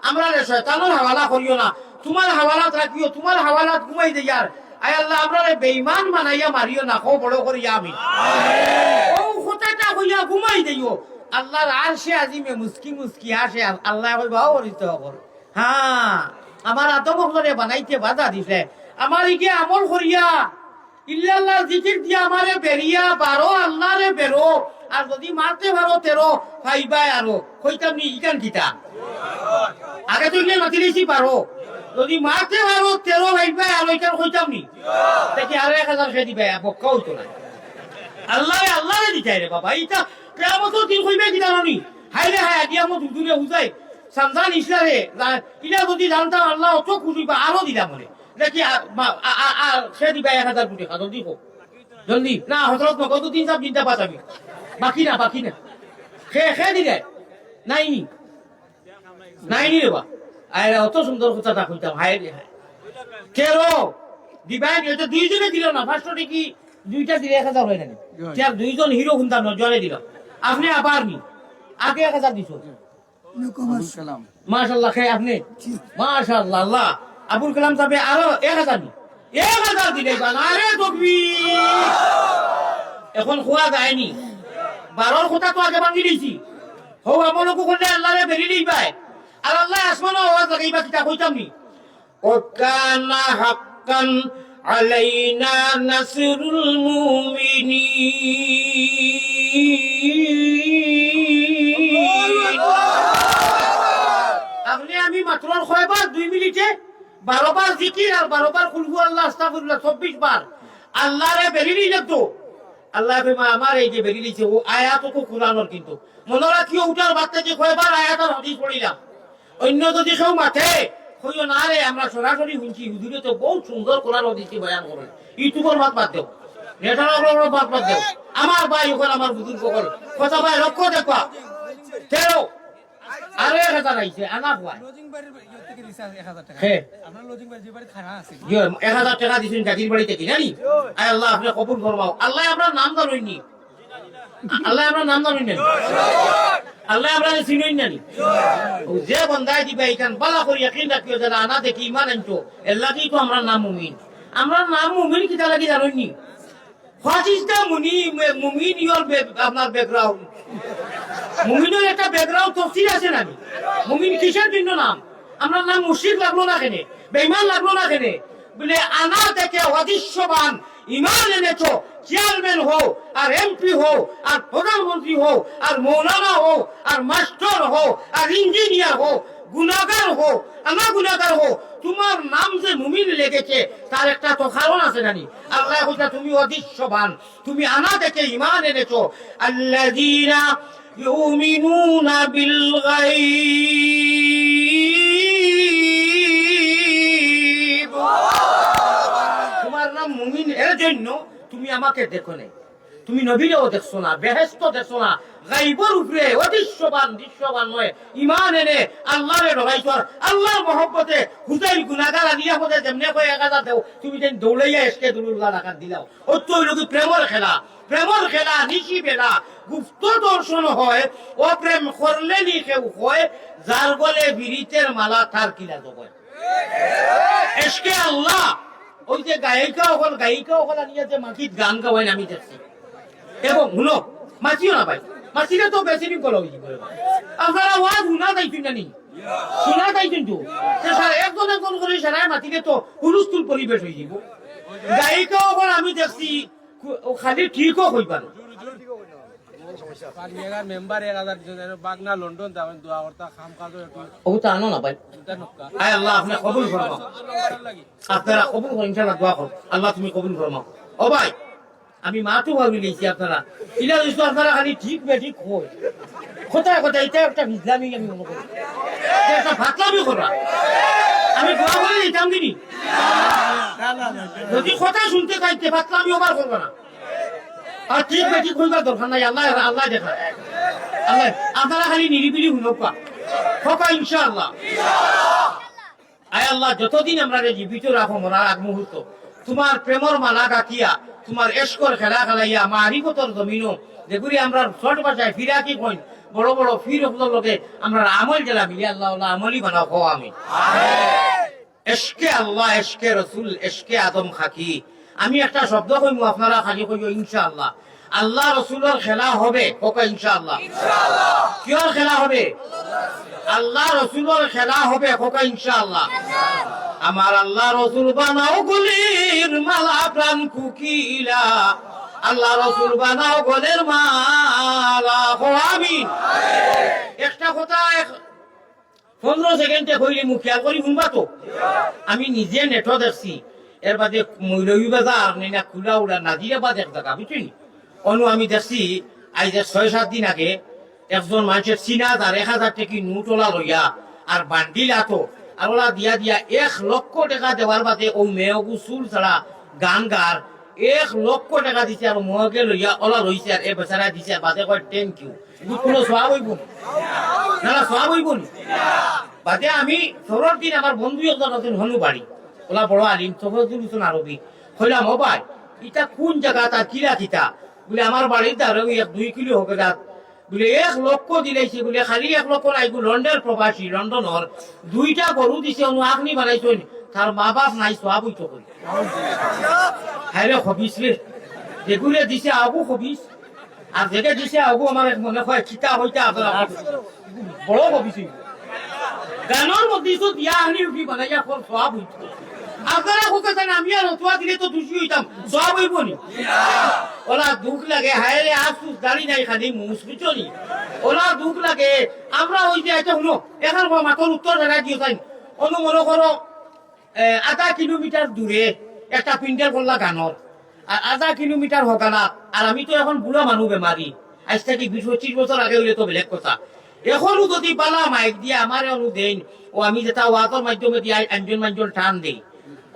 আমরা শয়তানের হাওয়ালা করিও না তোমার হাওয়ালাত রাখিও তোমার হাওয়ালাত ঘুমাই দেয়ার আয় আল্লাহ আমরা বেঈমান বানাইয়া মারিও না কো বড় করিয়া আমি ও কথাটা কইয়া ঘুমাই দেইও আল্লাহর আরশে আজিমে মুস্কি আসে আল্লাহ কইবা ওরিত কর হ্যাঁ আমার আদম করে বানাইতে বাধা দিছে আমার ইকে আমল করিয়া ইল্লাল্লাহ জিকির দিয়া আমারে বেরিয়া 12 আল্লাহরে বেরো আর যদি মারতে পারো 13 ফাইবাই আরো কইতাম নি ইকান কিতা আগে তো ইলে মাতি দিছি পারো যদি মারতে পারো 13 ফাইবাই আরো ইকান কইতাম নি দেখি আরো 1000 খেয়ে দিবে বক্কা হইতো না আল্লাহরে দিতাই রে বাবা ইটা কিয়ামতের দিন কইবে কি জানোনি হাইরে হায় দিয়া মত দুলে হুজাই সামজান ইসলারে ইলা যদি জানতাম আল্লাহ অত খুশি বা আরো দিলাম মনে দেখি সে দিবা 1000 কোটি খাদর দিব জলদি না হযরত মগজ 3 চিন্তা পাতাবি বাকি না খে দিলে নাই রে বা আরে অত সুন্দর কথা কইতাম হায় রে হায় কেরো দিবাই এটা দুইজনে দিল না 500 টাকা দুইটা দিলে 1000 হয় না চার দুইজন হিরো হুন্দাম জলে দিল আপনি আবার নি আগে 1000 দিছো মাশাআল্লাহ খাই আপনি মাশাআল্লাহ আল্লাহ আবুল কালাম সাহেব আরো 1000 নি 1000 দিলে আরে তাকবীর এখন খোয়া যায়নি 12 কথা তো আগে ভাঙি দিয়েছি হো আমলকো করলে আল্লাহরে বেরি দেই ভাই আর আল্লাহ আসমানে আওয়াজ লাগাইবা কিতা কইতাম নি ওকানা হাক্কান আলাইনা নাসরুল মুমিনিন। আপনি আমি মাত্র কয়বার 2 মিনিটে 12 বার জিকির আর 12 বার কুল হুয়াল্লাহ আস্তাগফিরুল্লাহ 24 বার আল্লাহরে বেরিয়ে নিতো। আল্লাহ আমার এই যে বেরিয়ে দিচ্ছে ও আয়াত তো কোরআনের, কিন্তু মনে রাখিও উঠার বাদ থেকে কয়বার আয়াত আর হাদিস পড়িলাম। অন্য যদি কেউ মাঠে হইও না রে, আমরা সরাসরি শুনছি হুজুরে তো বহুত সুন্দর কোরআন হাদিস বয়ান করেন। ইউটিউবের মাত বাদ দেও, নেটার মাত বাদ দেও। আমার ভাই ওখানে আমার বুজুর্গ সকল কথা ভাই লক্ষ্য দেখবা তেরো আরো 1000 আইছে আনা হয় 1000 টাকা দিছেন জাতির বাড়িতে কি জানি। আয় আল্লাহ আপনি কবুল ফরমাও। আল্লাহ আমরা নাম জানোইনি, আল্লাহ আমরা নাম জানোইনি, আল্লাহ আমরা চিনোই নানি। যে বন্দায় দিবা এখান বালা করে ইয়াকিন রাখিও যারা আনা দেখি ইমান আনতো এল্লাকেই তো আমরা নাম মুমিন। আমরা নাম মুমিন কি তারা কি জানোইনি? ফাজিস্তা মুমিন ইওর আপনার ব্যাকগ্রাউন্ড, মুমিনের একটা ব্যাকগ্রাউন্ড তফসিল আছে নানি। মুমিন কিসের জন্য নাম? আমরা নাম মুশরিক লাগলো না কেনে, বেঈমান লাগলো না কেনে? বলে আনা থেকে অদৃশ্যবান ইমান এনেছো, চেয়ারম্যান হো আর এমপি হো আর প্রধানমন্ত্রী হো আর মৌলানা হো আর মাস্টার হো আর ইঞ্জিনিয়ার হো, গুনাহগার হো আনা গুনাহগার হো, তোমার নাম যে মুমিন লেগেছে তার একটা তো কারণ আছে নানি। আল্লাহ বলছে তুমি অদৃশ্যবান, তুমি আনা থেকে ইমান এনেছো। আল্লাযীনা ইউমিনুনা বিল গায়ব, তোমার নাম মুমিন এর জন্য তুমি আমাকে দেখো নাই, তুমি নবীরেও দেখছো না, বেহেশত দেখছো না, গায়বের উপরে অদৃশ্যবান দৃশ্যবান নয় ইমান এনে আল্লাহরে ডরাইছো। আল্লাহর মহব্বতে হুজাইল গুনাহগার নিরাপদে যেমনে কয় 1000 দেও, তুমি যেন দৌড়াইয়া এসকে দুলুল্লাহ রাখাত দিলাও। অত লোক প্রেমের খেলা, প্রেমের খেলা নিশি বেলা গুপ্ত দর্শন হয়। ও প্রেম করলে নি কেউ হয় যার গলে বিরিতের মালা তার কিলা তো হয় এসকে আল্লাহ। ওই যে গায়িকা ওখানে নিয়ে যে মাটির গান গাওয়াই আমি দেখছি। এবং শুনো মাছিও না ভাই, মাছিটা তো বেশি দিন করা হয়েছি। আপনারা ওয়াজ শুনা যাইছেন না নি? শোনা যাইছেন তো একজন একজন করে সারা মাটিকে তো হুলস্থুল পরিবেশ হয়ে যাব। গায়িকা ওখানে আমি দেখছি খালি ঠিকও হইবা না। আমি মাতো ভাবি নিয়েছি আপনারা ইলা আপনারা খালি ঠিক বেঠিক হয় কোথায় কোথায় এটা একটা ইসলামী আমি মনে করি একটা ফাতলামি করা। আমি দোয়া করে দিতাম দিনি যদি কথা শুনতে চাইতে ফাতলামি ওভার করবো না। আর ঠিক বেঠিক হইবার দরকার নাই। আল্লাহ আল্লাহ দেখা আল্লাহ আপনারা খালি নিরিবিলি হুনকা খোকা ইনশাআল্লাহ। আয় আল্লাহ যতদিন আমরা জীবিত রাখো মরার আগ মুহূর্ত তোমার প্রেমর মালা গাঁথিয়া তোমার এসকর খেলা খেলাইয়া মারিফতর জমিনও যেগুলি আমরা ছোট ভাষায় ফিরা কি কইন বড় বড় ফির লোকে আমরা আমল জেলা মিলি আল্লাহ আল্লাহ আমলি বানাও খো আমি এসকে আল্লাহ এসকে রসুল এসকে আদম খাকি। আমি একটা শব্দ কইমু আপনারা খালি কইও ইনশাআল্লাহ। আল্লাহ রসুলের খেলা হবে কোকা ইনশাআল্লাহ। কিয়র খেলা হবে? আল্লাহ রসুলের খেলা হবে কোকা ইনশাআল্লাহ। আমার আল্লাহ রসুল বানাও গলির মালা প্রাণ কুকিলা, আল্লাহ রসুল বানাও গলের মালা আমিন। একটা কথা 15 সেকেন্ডে কইলে মুখ খেয়াল করি শুনবা তো। আমি নিজে নেট দেখছি এর বাদে মৌলভী বাজার না খুলা উড়া নাজিরাবাদ এক জায়গা বুঝছি অনু আমি দেখছি আজ 6-7 দিন আগে একজন মানুষের চিনাজ আর 1000 টাকা নোটলা লইয়া আর বান্ডিল আতো আর ওলা দিয়া দিয়া 1 লক্ষ টাকা দেওয়ার বাদে ও মেয়গু চুল ছাড়া গান গার 1 লক্ষ টাকা দিছে আর মহকে লইয়া ওলা রইছে আর এ বেচারা দিছে বাদে কয় থ্যাংক ইউ। কোনো সওয়াব হইব না? না সওয়াব হইব না। বাদে আমি সরর দিন আমার বন্ধু একজন আছেন হনু বাড়ি ওলা বড় আলিম সফরুল হোসেন আরবি কইলাম ও ভাই এটা কোন জায়গা তার কিরা কিতা বলে আমার বাড়ির দ্বারা 1-2 কিলো হবে রাত বলে 1 লক্ষ দিলাইছে বলে খালি 1 লক্ষ নাইগু লন্ডনের প্রবাসী লন্ডনের 2টা গরু দিছে অনু আপনি বানাইছেন তার মা বাপ নাই সওয়াব হইতো কই হাইরে খবিস রে যেগুলো দিছে আবু খবিস আর যেটা দিছে আবু আমার মনে হয় কিতা হইতা আপনারা বড় খবিস গানের মধ্যে তো দিয়া আনি উঠি বানাইয়া কোন সওয়াব হইতো। আপনারা কোথায় আমি আর অথবা দিলে তো দোষী হইতাম সব হইব নি ওলা দুঃখ লাগে হায়রে আসুস দাড়ি নাই খালি মুসবিচনি ওলা দুঃখ লাগে আমরা ওই যে এটা হলো এখন মাথর উত্তর জায়গায় দিয়ে তাই মনে করো 0.5 কিলোমিটার দূরে একটা পিন্ডেল করলা গানর আর 0.5 কিলোমিটার হকানা আর আমি তো এখন বুড়া মানুষ বেমারি আজ থেকে 20-25 বছর আগে হইলে তো বেলেগ কথা এখনো যদি বালা মাইক দিয়ে আমার অনুদেন ও আমি যেটা ওয়াজের মাধ্যমে দিয়ে একজন টান দেই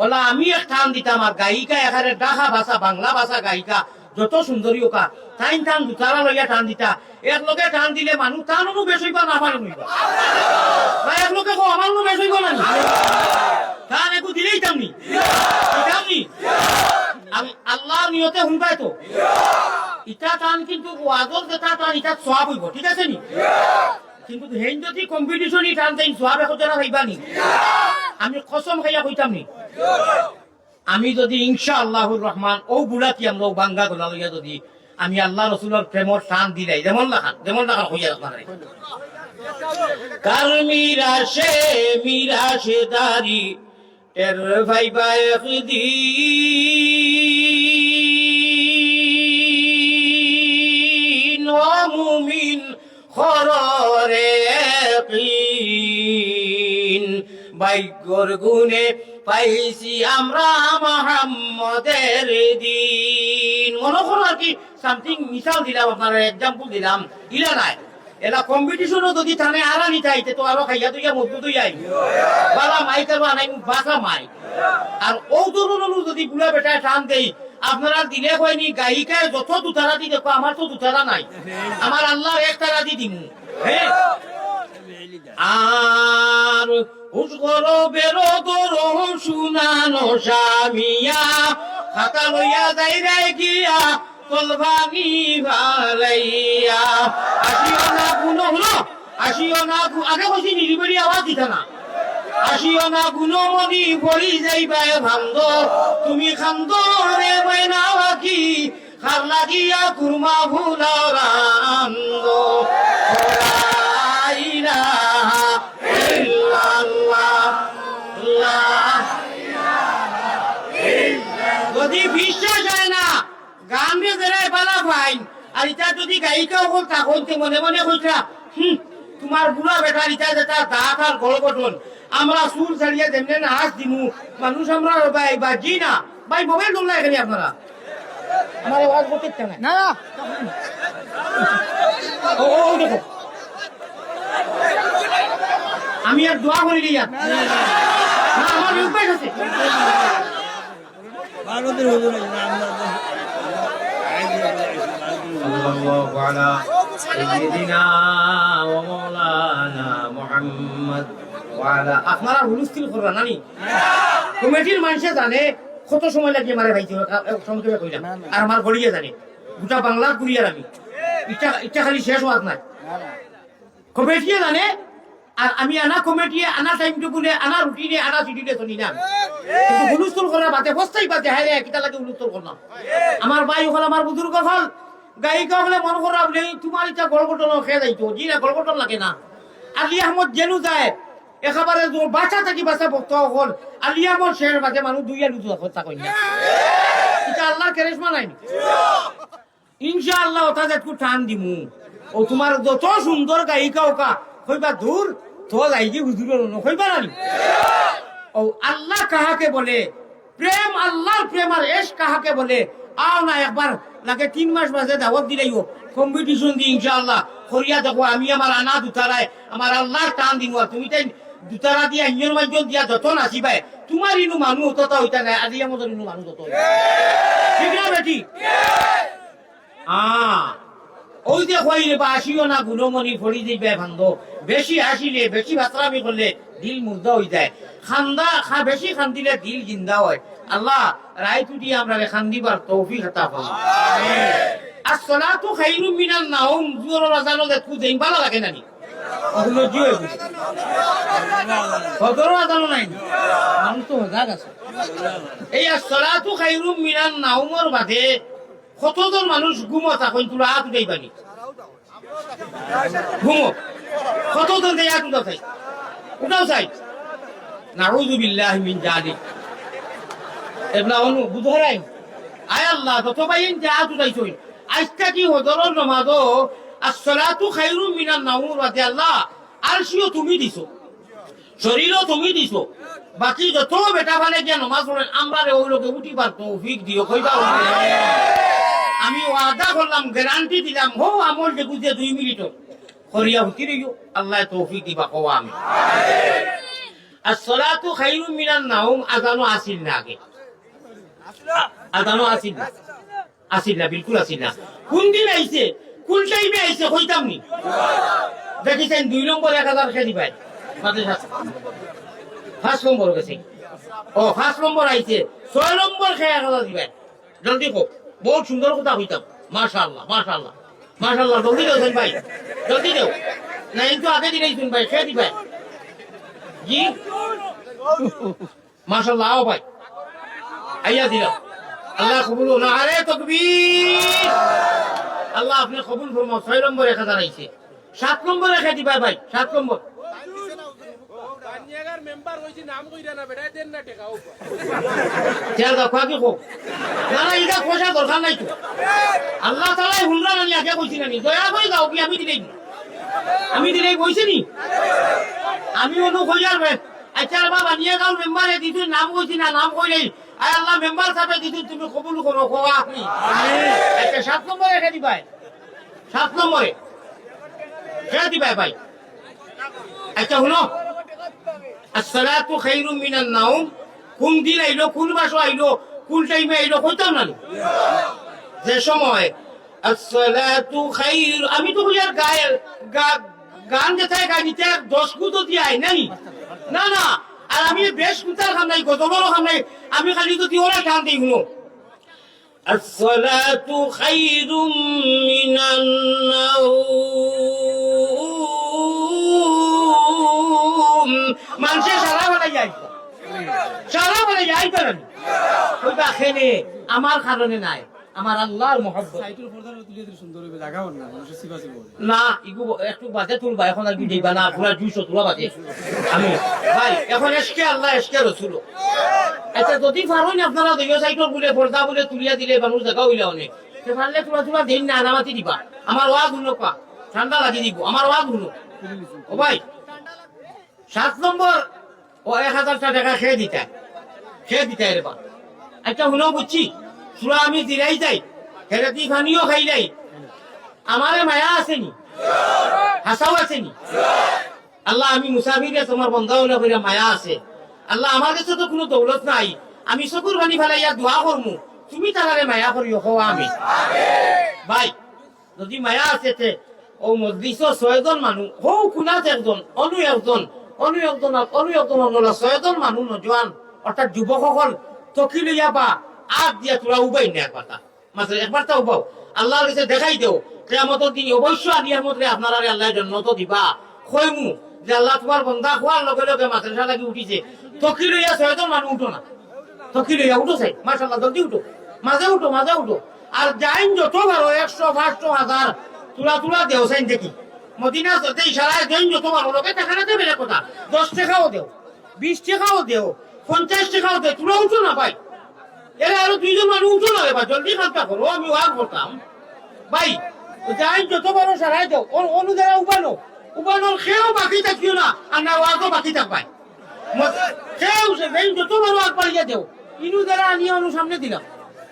ওলা আমি এক টান দিতাম আর গায়িকা এখানে ডাহা ভাষা বাংলা ভাষা গায়িকা যত সুন্দরী ওকা টাইন টান দুতারা লইয়া টান দিতা এক লোকে টান দিলে মানুষ টান অনু বেশ হইবা না আমার হইবা বা এক লোকে আমার অনু বেশ হইবা না টান একটু দিলেই টামনি টামনি আমি আল্লাহ নিয়তে শুনবাই তো ইটা টান কিন্তু ওয়াজর যেটা টান ইটা সওয়াব হইব ঠিক আছে নি কিন্তু হেন যদি কম্পিটিশনই টান দেন সওয়াব একজনা হইবা নি আমি কসম খাইয়া কইতাম নি আমি যদি ইনশাআল্লাহুর রহমান ও বুড়াতি আমরা বাঙ্গা গোলা লইয়া যদি আমি আল্লাহ রসুলের প্রেমর টান দিলাই যেমন লাখান হইয়া আপনারে কার মিরাশে দারি টের ভাইবা একদিন ও মুমিন খররে কিন ভাগ্যর গুণে পাইছি আমরা মুহাম্মদের দিন মনে করো আর কি সামথিং মিসাল দিলাম আপনারা এক্সাম্পল দিলাম ইলা নাই এলা কম্পিটিশনও যদি থানে আরা নিতে তো আরো খাইয়া তুইয়া মজবুত হইয়া বালা মাইক আর আনাই বাসা মাই আর ও ধরুন যদি বুড়া বেটায় টান দেই আপনারা দিলে হয়নি গায়িকায় যত দুতারা দি দেখো আমার তো দুতারা নাই আমার আল্লাহ এক তারা দি দিমু হ্যাঁ আর উস্কর বেরো করো শুনানো স্বামীয়া খাতা লইয়া যাই রে গিয়া কলভানি ভালাইয়া আসিও না গুনো হলো আসিও না আগে বসি নিরিবিড়ি আওয়াজ দিতা না আসিও না গুণমণি ভরি যাইবা ভান্দ তুমি খান্দ রে বাইনা বাকি খার লাগিয়া কুরমা ভুলাও রান্দ যদি বিশ্বাস হয় না গান রে বেড়ায় পালা ভাই আর ইটা যদি গায়িকাও হল তখন মনে মনে হইতা তোমার বুড়া বেটা ইটা যেটা দাঁত আর গল গঠন আমরা সুর ছাড়িয়ে যেমনে নাচ দিমু মানুষ আমরা ভাই বা জি না ভাই মোবাইল দোলা এখানে আপনারা আমার আওয়াজ করতে না না ও দেখো আমি আর দোয়া করি দিয়া না আমার উপায় আছে ভারতের হুজুর সাল্লাল্লাহু আলা সাইয়্যিদিনা ওয়া মাওলানা মুহাম্মদ ওয়া আলা আপনারা হুলস্থিল করবা নানি কমিটির মানুষে জানে কত সময় লাগে মারে ভাইছি সংক্ষেপে কইলাম আর আমার গড়িয়ে জানে গোটা বাংলা কুরিয়ার আমি ইচ্ছা খালি শেষ হওয়ার নাই কমিটিয়ে জানে আর আমি আনা কমিটি আনা টাইম টেবুলে আনা রুটিনে আনা সিটিনে শুনি না কিন্তু হুলস্থুল করার বাদে বস্তাই বাদে হায় রে কিটা লাগে হুলস্থুল করলাম আমার ভাই হল আমার বুজুর্গ হল গায়িকা হলে মন করা বলে তোমার ইচ্ছা গড়গটন খেয়ে যাইতো জি না গড়গটন লাগে না আলী আহমদ জেনু যায় একেবারে বাচ্চা থাকি বাচ্চা ভক্ত হল আলী আহমদ শেষ বাদে মানুষ দুই আর কথা কই না এটা আল্লাহর কারিশমা নাই ইনশাআল্লাহ ওটা একটু টান দিমু ও তোমার যত সুন্দর গায়িকা ওকা কইবা দূর তো যাইকি হুজুর কইবা না ও আল্লাহ কাহাকে বলে প্রেম আল্লাহর প্রেম আর এশক কাহাকে বলে আও না একবার লাগে 3 মাস বাজে দাওয়াত দিলাইও কম্পিটিশন দি ইনশাআল্লাহ করিয়া দেখো আমি আমার আনা দুতারায় আমার আল্লাহর টান দিমু আর তুমি তাই দুতারা দিয়া ইঞ্জন মাইজন দিয়া যত নাচিবাই তোমার ইনু মানুষ তত হইতা নাই আজি আমাদের ইনু মানুষ তত ঠিক না বেটি ওই যে কইলে বা আসিও না গুণমণি ফড়ি দিবে ভান্দ বেশি হাসিলে বেশি বাতরামি করলে দিল মুর্দা হয়ে যায় বেশি খান্দিলে দিল জিন্দা হয় আল্লাহ রায় তুই আমরা খান্দিবার তৌফিক আতা করুন আসসালাতু খায়রুম মিনান নাওম জোর রাজানো দেখু দেই ভালো লাগে নানি ওগুলো জিও কতর রাজানো নাই মানুষ তো জাগ আছে এই আসসালাতু খায়রুম মিনান নাওমর বাদে কতজন মানুষ ঘুমো তখন তোরা হাত উঠাইবানি ঘুমো কতজন হাত উঠাও চাই নাউযু বিল্লাহি মিন যালিক এবলা অনু বুধরাই আয় আল্লাহ তত বাইন যা তুলাইছই আজকা কি হজরর নামাজও আসসালাতু খায়রুম মিনান নাওম রাতে আল্লাহ আরশিও তুমি দিছো শরীরও তুমি দিছো বাকি যত বেটা ভালে যে নামাজ পড়েন আমরা ওই লোকে উঠিবার তৌফিক দিও কইবা আমি ওয়াদা করলাম গ্যারান্টি দিলাম হো আমল যে বুঝে 2 মিনিট করিয়া হতি রইও আল্লাহ তৌফিক দিবা কওয়া আমি আসসালাতু খায়রুম মিনান নাওম আযানও আসিল না আগে আদানো আসিল না বিলকুল আসিল না কোন দিন আইছে কোন টাইমে আইছে কইতাম নি দেখিছেন 2 নম্বর 1000 খেদি পাই মাঝে সাথে 5 নম্বর গেছে ও 5 নম্বর আইছে 6 নম্বর খেয়ে 1000 দিবেন জলদি কো বহুত সুন্দর কথা হইতাম মাশাআল্লাহ মাশাআল্লাহ মাশাআল্লাহ জলদি দেও ভাই জলদি দেও না কিন্তু আগে দিলেই শুন ভাই খেয়ে দিবেন জি মাশাআল্লাহ আও ভাই আইয়া দিলাম আল্লাহ কবুল না আরে তাকবীর আল্লাহ আপনি কবুল ফরমাও 6 নম্বর 1000 আইছে 7 নম্বর রেখে দিবা ভাই 7 নম্বর কানিয়াগার মেম্বার হইছি নাম কইরা না বেটা দেন না টাকাও চেল দাও কাকি কো না না ইটা পয়সা দরকার নাই তো আল্লাহ তাআলা হুনরা নানি আগে কইছি নানি দয়া কই দাও কি আমি দিলেই কইছি নি আমি অনু কইয়ার বে আচ্ছা বাবা নিয়ে গাও মেম্বারে দিছু নাম কইছি না নাম কইলেই আয় আল্লাহ মেম্বার সাহেব দিছু তুমি কবুল করো কোয়া আপনি আমিন আচ্ছা 7 নম্বরে রেখে দিবা 7 নম্বরে রেখে দিবা ভাই আচ্ছা হলো আসসালাতু খায়রুম মিনান নাওম কোন দিন আইলো কোন মাস আইলো কোন টাইমে আইলো কইতাম না যে সময় আসসালাতু খায়র আমি তো কইয়ার গান যেটাই গাইতে 10 কুতো দিয়ে আই নাই না না আর আমি বেশ কুতার খাম নাই গজলেরও খাম নাই আমি খালি তো দিওরা টান দেই হলো আসসালাতু খায়রুম মিনান নাওম মানুষে সারা বেলা যাইতো আমি ওইটা খেলে আমার কারণে নাই আমার আল্লাহর মহব্বত সাইটুল পর্দার তুলে দিলে সুন্দর হবে জায়গা না মানুষের সিবাসি না ইগু একটু বাজে তুলবা এখন আর দিবা না পুরা 200 তুলা বাজে আমি ভাই এখন এসকে আল্লাহ এসকে রাসূল আচ্ছা যদি পারোই না আপনারা দুই সাইটুল বলে পর্দা বলে তুলিয়া দিলে মানুষ জায়গা হইলা অনেক তে পারলে তুলা দিন না নামাতি দিবা আমার ওয়াজ হলো পা ঠান্ডা লাগি দিব আমার ওয়াজ হলো ও ভাই 7 নম্বর ও 1000 টাকা খেয়ে দিতা রে বা আচ্ছা হলো বুঝছি সুরা আমি দিলাই যাই হেরাতি খানিও খাইলাই আমারে মায়া আসেনি হাসাও আসেনি আল্লাহ আমি মুসাফিরে তোমার বন্ধা হলে কইরা মায়া আছে আল্লাহ আমার কাছে তো কোনো দৌলত নাই আমি চকুর পানি ফেলাইয়া দোয়া করমু তুমি তারারে মায়া করিও হওয়া আমি ভাই যদি মায়া আছে তে ও মজলিসও 6 জন মানুষ হৌ কুনাত একজন অনু একজন 6 জন মানুষ নজওয়ান অর্থাৎ যুবকসকল তকি লইয়া বা আগ দিয়া তোরা উবাই না কথা মাত্র একবার তা উবাও আল্লাহর কাছে দেখাই দেও কিয়ামতের দিন অবশ্য আলিয়ার মধ্যে আপনারা আল্লাহ জান্নাত দিবা কইমু যে আল্লাহ তোমার বান্দা খোয়ার লগে লগে মাদ্রাসা লাগি উঠিছে তকি লইয়া 6 জন মানুষ উঠো না তকি লইয়া উঠো চাই মাশাআল্লাহ জলদি উঠো মাঝে উঠো আর যাইন যত বারো 100 500 1000 তুলা দেও চাই দেখি মদিনা যেতে ইশারায় দেন যত বারো লগে টাকা না দেবে কথা 10 টাকাও দেও 20 টাকাও দেও 50 টাকাও দেও তুলা উঠো না ভাই এরা আরো 2 জন মানুষ উঠো না এবার জলদি কাজটা করো আমি ওয়াজ করতাম ভাই যাই যত বড় সারাই দাও অনু যারা উবানোর খেয়েও বাকি থাকিও না আর না ওয়াজও বাকি থাকবাই খেয়েও সে যত বড় আগ পাড়িয়ে দেও ইনু যারা আনিয়ে অনু সামনে দিলাম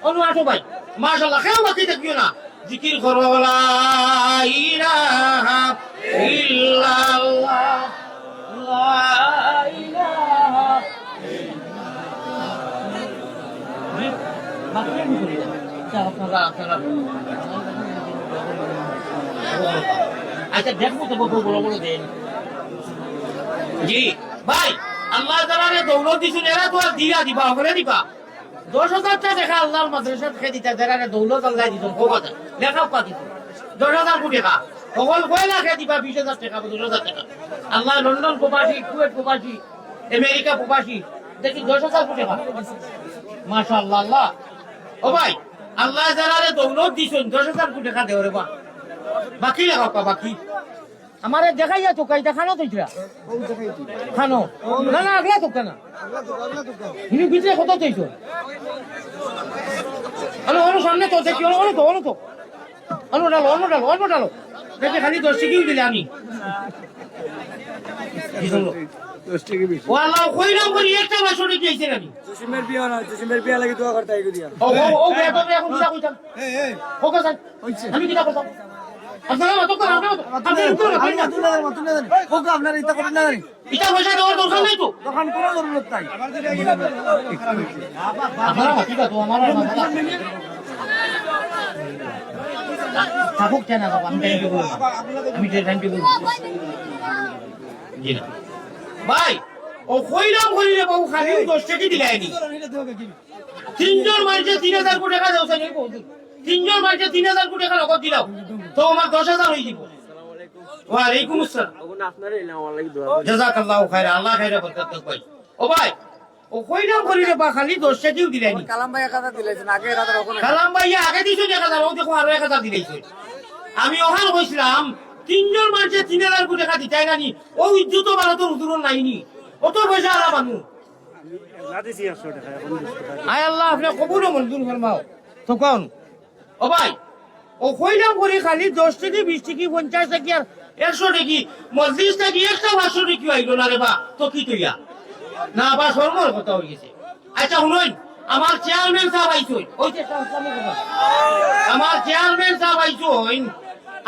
অনু আঠো ভাই মাশাআল্লাহ খেয়েও বাকি থাকিও না জিকির করো লা ইলাহা ইল্লাল্লাহ লা ইলাহা আচ্ছা দেখবো তো বড় দেন জি ভাই আল্লাহ তাআলা দৌলত দিছেন এরা তো আর দিবা ওখানে দিবা 10,000 টাকা আল্লাহর মাদ্রাসা খেয়ে দিতে যারা দৌলত আল্লাহ দিছেন কোবাটা লেখাও পাতি 10,000 কোটি টাকা সকল কয়লা খেয়ে দিবা 20,000 টাকা 10,000 টাকা আল্লাহ লন্ডন প্রবাসী কুয়েত প্রবাসী আমেরিকা প্রবাসী দেখি 10,000 কোটি টাকা মাশাআল্লাহ আল্লাহ ও ভাই আল্লাহ যারা দৌলত দিছেন 10,000 কোটি টাকা দেওরে বা বাকি লাগাও বাকি আমার দেখাইয়া তো কাইটা খানো তো ইতরা খানো না না আগলা তো না ইনি বিজে কত চাইছো আলো আলো সামনে তো দেখি আলো তো অন্য ডালো দেখে খালি 10 টাকা দিলে আমি ওয়াল্লাহ কইলাম করি একটা বছর দিয়েছে আমি জসিমের বিয়া লাগি দোয়া করতে আইগো দিয়া ও বেয়া তো এখন কিটা কইতাম ওকে স্যার আমি কিটা করতাম আপনারা মত করে আপনার ইতা করেন না জানি এটা পয়সা দেওয়ার দরকার নাই তো দোকান কোনো জরুরত নাই আপনারা ঠিক আছে আমার থাকুক কেন বাবা আমি টাইম টেবিল জি না ভাই ও কইলাম করি রে বাবু খালি 10 টাকা দিলাইনি তিনজন মাইজে 3000 কোটি টাকা দেওছে নেই বহুত তিনজন মাইজে 3000 কোটি টাকা নগদ দিলাও তো আমার 10000 হই দিব ওয়া আলাইকুম আসসালাম ওগুন আপনারে ইলাম আল্লাহ দোয়া জাযাকাল্লাহু খাইরা আল্লাহ খাইরা বরকত কই ও ভাই ও কইলাম করি রে বা খালি 10 টাকা দিলাইনি কালাম ভাই 1000 দিলেছেন আগে 1000 ওখানে কালাম ভাই আগে দিছো 1000 ও দেখো আরো 1000 দিলাইছে আমি ওখান কইছিলাম তিনজন মাইজে 3000 কোটি টাকা দিতাই নানি ও ইজ্জত ভারতের হুজুর নাইনি অত পয়সা আলা বানু লাদিছি 100 টাকা এখন 200 টাকা আয় আল্লাহ আপনি কবুল মঞ্জুর ফরমাও তো কোন ও ভাই ও কইলাম করি খালি 10 টাকা 20 টাকা 50 টাকা আর 100 টাকা মজলিস থেকে একটা 500 টাকা আইলো না রে বা তো কি তুইয়া না বা শর্মর কথা হই গেছে আচ্ছা শুনুন আমার চেয়ারম্যান সাহেব আইছই ওই যে আমার চেয়ারম্যান সাহেব আইছই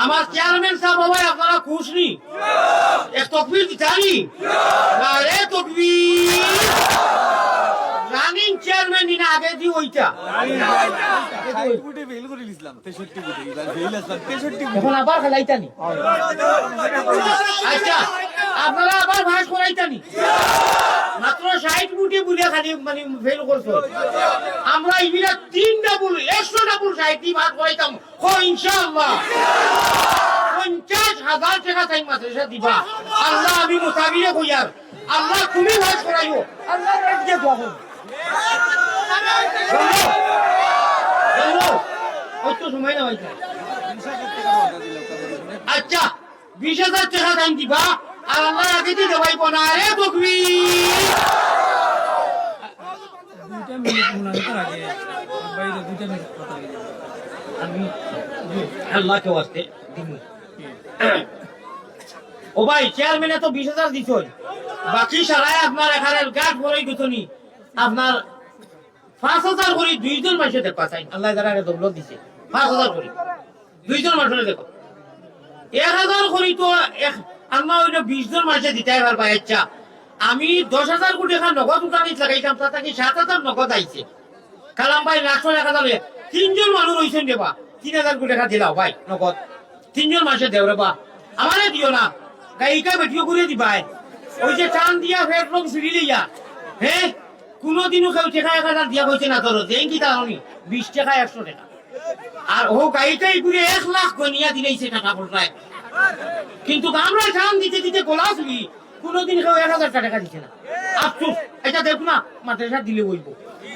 আমার চেয়ারম্যান সাহেব ভাই আপনারা খুশ নি এক তকবীর দিতানি না রে তকবীর রানিং চেয়ারম্যান নিনা আগে দি ওইটা কোটি ফেল করে দিছিলাম 63 কোটি এবার ফেল আসলাম 63 এখন আবার খেলাইতানি আচ্ছা আপনারা আবার ভাস করাইতানি মাত্র 60 কোটি বুঝে খালি মানে ফেল করছো আমরা ইবিরা 3 ডাবল 100 ডাবল 60 ভাগ করাইতাম ও ইনশাআল্লাহ 50,000 টাকা চাই মাদ্রাসা দিবা আল্লাহ আমি মুতাবিরে কইয়ার আল্লাহ তুমি ভাস করাইও আল্লাহ রেজে দোয়া করো সময় না ভাইটা আচ্ছা 20,000 টাকা দাম দিবা আর আল্লাহ আগে দিতে পাইব না রে বকবি দুইটা মিনিট মুনাজাতের আগে বাইরে 2টা মিনিট কথা বলি আমি আল্লাহকে ওয়াস্তে দিমু ও ভাই চেয়ারম্যানে তো 20,000 দিছই বাকি সারায় আপনার এখানে গাছ ভরাই দিতনি আপনার 5,000 করে দুইজন মানুষের দেখবা চাই আল্লাহ যারা দৌলত দিছে 5,000 করে দুইজন মানুষের দেখো 1,000 করে তো আমরা ওই 20 জন মানুষের দিতে পারবা আচ্ছা আমি 10,000 কোটি টাকা নগদ উঠানি লাগাইতাম তা কি 7,000 নগদ আইছে কালাম ভাই লাস্ট 1,000 তিনজন মানুষ হইছেন দেবা 3,000 কোটি টাকা দিলাও ভাই নগদ তিনজন মানুষের দেও রে বা আমারে দিও না গাইকা বেটিও করে দিবাই ওই যে চান দিয়া ফের লোক সিঁড়ি লইয়া হ্যাঁ কোনদিনও কেউ টাকা 1,000 দিয়া হইছে না ধরো দেন কি তাহলে 20 টাকা 100 টাকা আর ও গাইটাই ঘুরে 1 লাখ গনিয়া দিলেইছে টাকা পড়ায় কিন্তু আমরা চান দিতে দিতে গোলাসলি কোনদিন কেউ 1,000 টাকা দিছে না আফসোস এটা দেখো না মাদ্রাসা দিলে বইব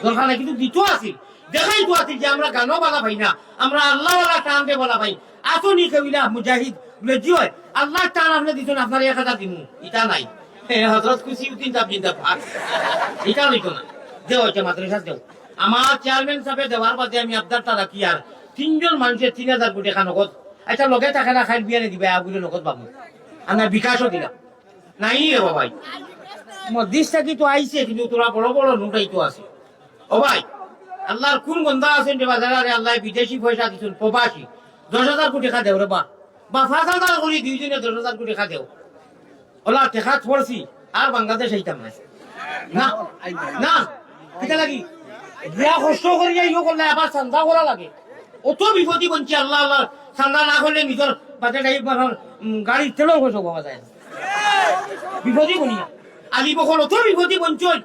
দরকার নাই কিন্তু দিতো আছে দেখাই তো আছে যে আমরা গানও বলা ভাই না আমরা আল্লাহ ওয়ালা টান দে বলা ভাই আসনি কবিলা মুজাহিদ বলে জি হয় আল্লাহ টান আপনি দিছেন আপনার 1,000 দিমু এটা নাই হযরত খুশি উদ্দিন তাবলিগ পাক এটা হইতো না দেও এটা মাদ্রাসা দেও আমার চেয়ারম্যান সাহেব দেওয়ার বাদে আমি আবদারটা রাখি আর তিনজন মানুষের 3,000 কোটি টাকা নগদ আচ্ছা লগে টাকা না খাই বিয়ারে দিবে আগুলে নগদ পাবো আমরা বিকাশও দিলাম নাই রে ভাই মদিস থাকি তো আইছে কিন্তু তোরা বড় বড় নোটাই তো আছে ও ভাই আল্লাহর কোন গন্ধা আছেন যে বাজারে আল্লাহ বিদেশি পয়সা দিচ্ছেন প্রবাসী 10,000 কোটি টাকা দেও রে বা 5,000 করে দুইজনে 10,000 কোটি টাকা দেও ওলা টাকা পড়ছি আর বাংলাদেশ আইতাম না না না কিটা লাগি বিয়া কষ্ট করি ইও করলে আবার চান্দা করা লাগে অত বিপত্তি বঞ্চি আল্লাহ আল্লাহ চান্দা না করলে নিজের বাজেট গাড়ির তেলও খরচ পাওয়া যায় না বিপত্তি বনিয়া আলি বকল অত বিপত্তি বঞ্চই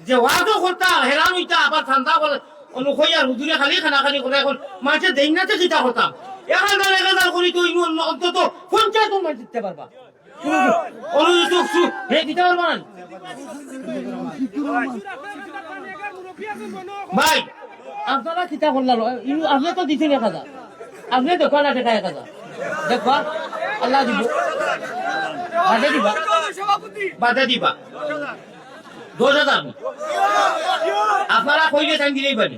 যে ওয়াজও করতা হেরান হইতা আবার চান্দা করে অনুখইয়া হুজুরে খালি খানা খানি করে এখন মাঝে দেই না তো চিন্তা করতাম 1,000 করি তো অন্তত 50 জন মানুষ দিতে পারবা অনুযোগ হে দিতে পারবা না ভাই আপনারা কিতা করলাম আপনি তো দিছেন 1,000 আপনি দেখো না টাকা 1,000 দেখবা আল্লাহ দিব বাধা দিবা বাধা দিবা 10,000 আপনারা কইলে টাইম দিলেই পারি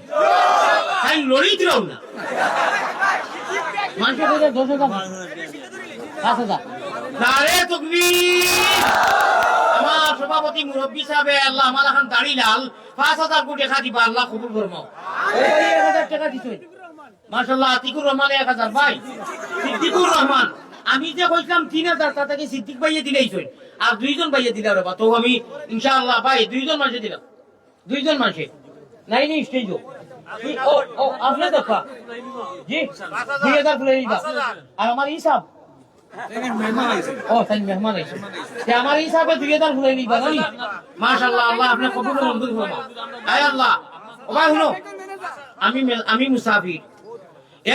টাইম লড়েই দিলাম না মানুষের 10,000 5,000 নারে তাকবীর আমার সভাপতি মুরব্বী সাহেব আল্লাহ আমার এখন দাড়ি লাল 5,000 কোটি টাকা দিবা আল্লাহ কবুল করমো ওই 1,000 টাকা দিছে মাশাআল্লাহ আতিকুর রহমান 1,000 ভাই সিদ্দিকুর রহমান আমি যে কইলাম 3,000 টাকা থেকে সিদ্দিক ভাইয়ে দিলেইছ আর দুইজন ভাইয়ে দিলা রে বা তো আমি ইনশাআল্লাহ ভাই দুইজন মাসে দিলাম দুইজন মাসে নাই নি স্টেজ ও আপনি দেখা জি 2,000 ফুলে দিবা আর আমার হিসাব ও তাই মেহমান আইছে তে আমার হিসাবে 2,000 ফুলে দিবা জানি মাশাআল্লাহ আল্লাহ আপনি কবুল মঞ্জুর করুন আয় আল্লাহ ও ভাই শুনো আমি মুসাফির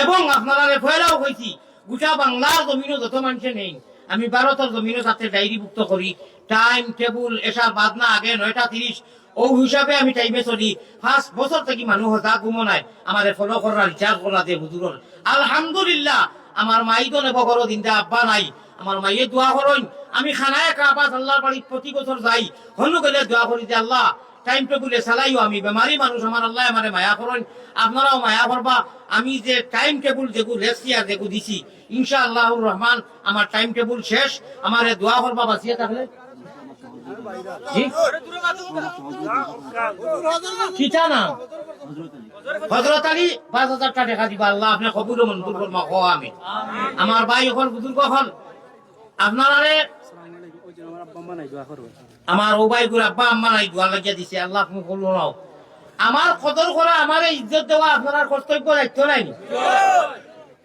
এবং আপনারা ফয়লাও কইছি গোটা বাংলার জমিনও যত মানুষে নেই আমি ভারতের জমিনও তাতে ডায়েরিভুক্ত করি টাইম টেবুল এসার বাদ না আগে 9:30 ও হিসাবে আমি টাইমে চলি 5 বছর থেকে মানুষ হতা ঘুমো নাই আমাদের ফলো করার রিচার্জ করা দিয়ে হুজুরর আলহামদুলিল্লাহ আমার মাই তো নেব করো দিনটা আব্বা নাই আমার মাইয়ে দোয়া করইন আমি খানায় কাবাস আল্লাহর বাড়ি প্রতি বছর যাই হনু গেলে দোয়া করি যে আল্লাহ টাইম টেবুলে চালাইও আমি বেমারি মানুষ আমার আল্লাহ আমারে মায়া করেন আপনারাও মায়া করবা আমি যে টাইম টেবুল যেগু লেখছিয়া যেগু দিছি ইনশাআল্লাহুর রহমান আমার টাইম টেবুল শেষ আমারে দোয়া করবা বাঁচিয়ে থাকলে কিটা না হযরত আলী 5,000 টাকা দিবা আল্লাহ আপনি কবুল মঞ্জুর করমা কো আমি আমার ভাই হল বুজুর্গ হল আপনারারে আমার ও ভাই গুলো আব্বা আম্মা নাই দোয়া লাগিয়া দিছে আল্লাহ আপনি কবুল নাও আমার কদর করা আমার ইজ্জত দেওয়া আপনার কর্তব্য দায়িত্ব নাই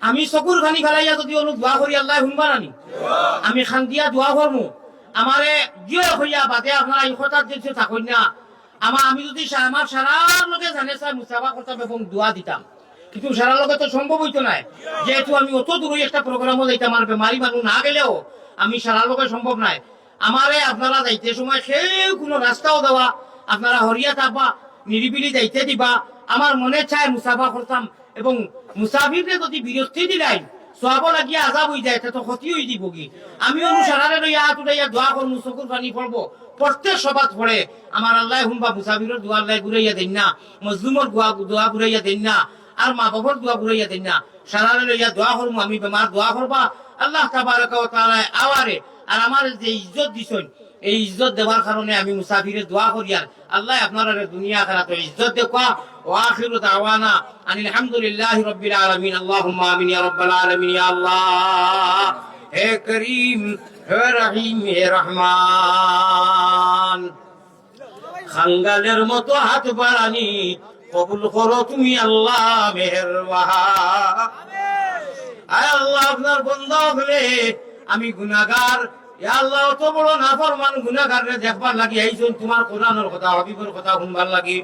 আমি চকুর খানি ফেলাইয়া যদি অনু দোয়া করি আল্লাহ শুনবা নানি আমি খান দিয়া দোয়া করমু আমারে জিও হইয়া বাদে আপনারা এই কথা দিতে থাকুন না আমি যদি আমার সারা লোকে জানে স্যার মুসাফা করতাম এবং দোয়া দিতাম কিন্তু সারা লোকে তো সম্ভব হইতো না যেহেতু আমি অত দূরে একটা প্রোগ্রামও যাইতাম আর বেমারি মানুষ না গেলেও আমি সারা লোকে সম্ভব নাই আমারে আপনারা যাইতে সময় সেই কোনো রাস্তাও দেওয়া আপনারা হরিয়া থাকবা নিরিবিলি যাইতে দিবা আমার মনে চায় মুসাফা করতাম এবং মুসাফিরকে যদি বিরক্তি দিলাই সওয়াব লাগিয়া আযাব হই যায় তো ক্ষতি হই দিব কি আমি অনুসারে লইয়া তুলাইয়া দোয়া করমু চকুর পানি পড়বো প্রত্যেক সবাত পড়ে আমার আল্লাহ হুনবা মুসাফিরের দোয়া আল্লাহ ঘুরাইয়া দেন না মজলুমের দোয়া ঘুরাইয়া দেন না আর মা বাবার দোয়া ঘুরাইয়া দেন না সারারে লইয়া দোয়া করমু আমি বেমার দোয়া করবা আল্লাহ তাবারাকা ওয়া তাআলা আওয়ারে আর আমার যে ইজ্জত দিছেন এই ইজ্জত দেওয়ার কারণে আমি মুসাফিরের দোয়া করি আর আল্লাহ আপনারা দুনিয়া আখিরাতে ইজ্জত দেখা ওয়া আখিরু দাওয়ানা আনিল হামদুলিল্লাহি রাব্বিল আলামিন আল্লাহুম্মা আমিন ইয়া রাব্বাল আলামিন ইয়া আল্লাহ হে করিম হে রহিম হে রহমান খাঙ্গালের মতো হাত বাড়ানি কবুল করো তুমি আল্লাহ মেহেরবান আয় আল্লাহ আপনার বান্দা হলে আমি গুনাহগার ইয়া আল্লাহ অত বড় নাফরমান গুনাহগাররে দেখবার লাগি আইছুন তোমার কোরআনের কথা হাবিবের কথা শুনবার লাগি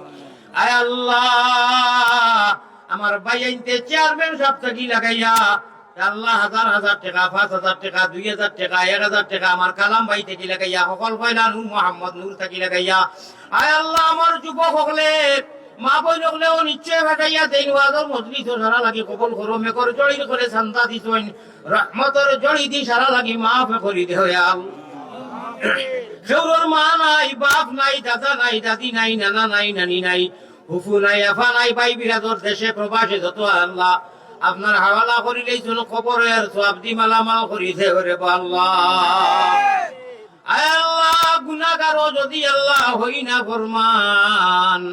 আয় আল্লাহ আমার ভাই আইনতে চেয়ারম্যান সব থাকি লাগাইয়া আল্লাহ 1,000 টাকা 5,000 টাকা 2,000 টাকা 1,000 টাকা আমার কালাম ভাই থেকে লাগাইয়া সকল পয়লা নূর মোহাম্মদ নূর থাকি লাগাইয়া আয় আল্লাহ আমার যুবক হকলে মা বই হকলেও নিশ্চয় ভাটাইয়া দেন ওয়াজর মজলিস সারা লাগি কবুল করো মেকর জড়ি করে শান্তা দিছইন রহমতের জড়ি দি সারা লাগি মাফ করি দে আল্লাহ কেউর মা নাই বাপ নাই দাদা নাই দাদি নাই নানা নাই নানি নাই হুফু নাই আফা নাই ভাই বিরাদর দেশে প্রবাসে যত আল্লাহ আপনার হাওয়ালা করিলেই যেন খবরের সব দি মালামাল করিছে ওরে আল্লাহ আয় আল্লাহ গুনাহগারও যদি আল্লাহ হই না ফরমান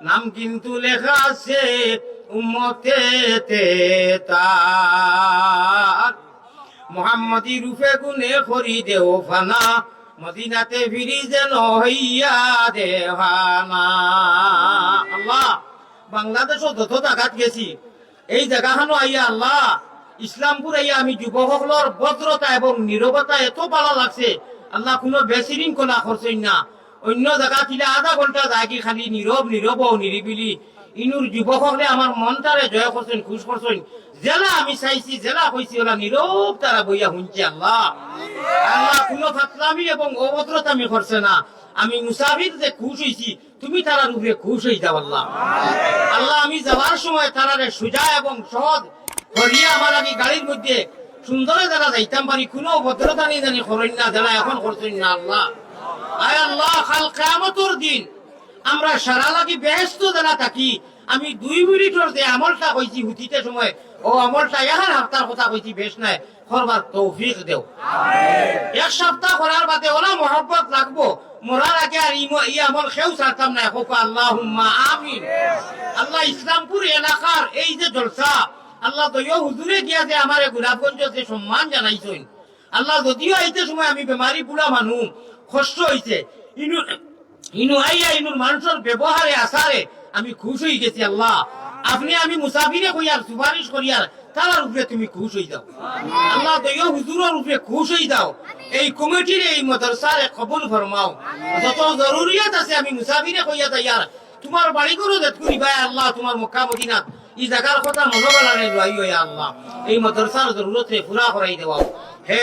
নাম কিন্তু লেখা আছে উম্মতেতে তার মুহাম্মদি রূপে গুনে করি দেও ফানা মদিনাতে ফিরি যেন হইয়া দেহানা আল্লাহ বাংলাদেশও যত জায়গাত গেছি এই জায়গাখানো আইয়া আল্লাহ ইসলামপুর আইয়া আমি যুবকসকলের ভদ্রতা এবং নীরবতা এত ভালো লাগছে আল্লাহ কোনো বেসিরিং কোনা করছেন না অন্য জায়গা ছিল আধা ঘন্টা যাই খালি নীরব নীরব নিরিবিলি ইনুর যুবকসকলে আমার মনটারে জয় করছেন খুশ করছেন জেলা আমি চাইছি জেলা হয়েছি ওরা নীরব তারা বইয়া শুনছে আল্লাহ আল্লাহ কোনো ফাতলামি এবং অভদ্রতামি করছে না আমি মুসাফির যে খুশ হয়েছি তুমি তারার উপরে খুশ হয়ে যাও আল্লাহ আল্লাহ আমি যাওয়ার সময় তারারে সুজা এবং সহজ করিয়া আমার আমি গাড়ির মধ্যে সুন্দরে যারা যাইতাম পারি কোনো অভদ্রতা নেই জানি করেন না, যারা এখন করছেন না আল্লাহ। আয় আল্লাহ, কাল কিয়ামতের দিন আমরা সারা লাগি ব্যস্ত যারা থাকি, আমি 2 মিনিটের যে আমলটা কইছি হুতিতে সময়, ও আমলটা এখন হাফতার কথা কইছি বেশ নাই, করবার তৌফিক দেও। এক সপ্তাহ করার বাদে ওরা মহব্বত লাগবো, মরার আগে আর ই আমল কেউ ছাড়তাম না। এখন আল্লাহুম্মা আমিন। আল্লাহ ইসলামপুর এলাকার এই যে জলসা, আল্লাহ দইও হুজুরে গিয়া যে আমার গোলাপগঞ্জ যে সম্মান জানাইছেন, আল্লাহ যদিও আইতে সময় আমি বেমারি বুড়া মানুষ, কষ্ট হইছে, ইনু আইয়া ইনুর মানুষের ব্যবহারে আসারে আমি খুশ হয়ে গেছি। আল্লাহ আপনি আমি মুসাফিরে কইয়ার সুপারিশ করিয়ার তার উপরে তুমি খুশ হয়ে যাও। আল্লাহ দইও হুজুরের উপরে খুশ হয়ে যাও। এই কমিটির এই মাদ্রাসারে কবুল ফরমাও। যত জরুরিয়াত আছে আমি মুসাফিরে কইয়া তাইয়ার তোমার বাড়ি করো যে তুমি ভাই আল্লাহ তোমার মক্কা মদিনা এই জায়গার কথা মনোবলারে লইও আল্লাহ, এই মাদ্রাসার জরুরতে পুরা করাই দেওয়াও হে।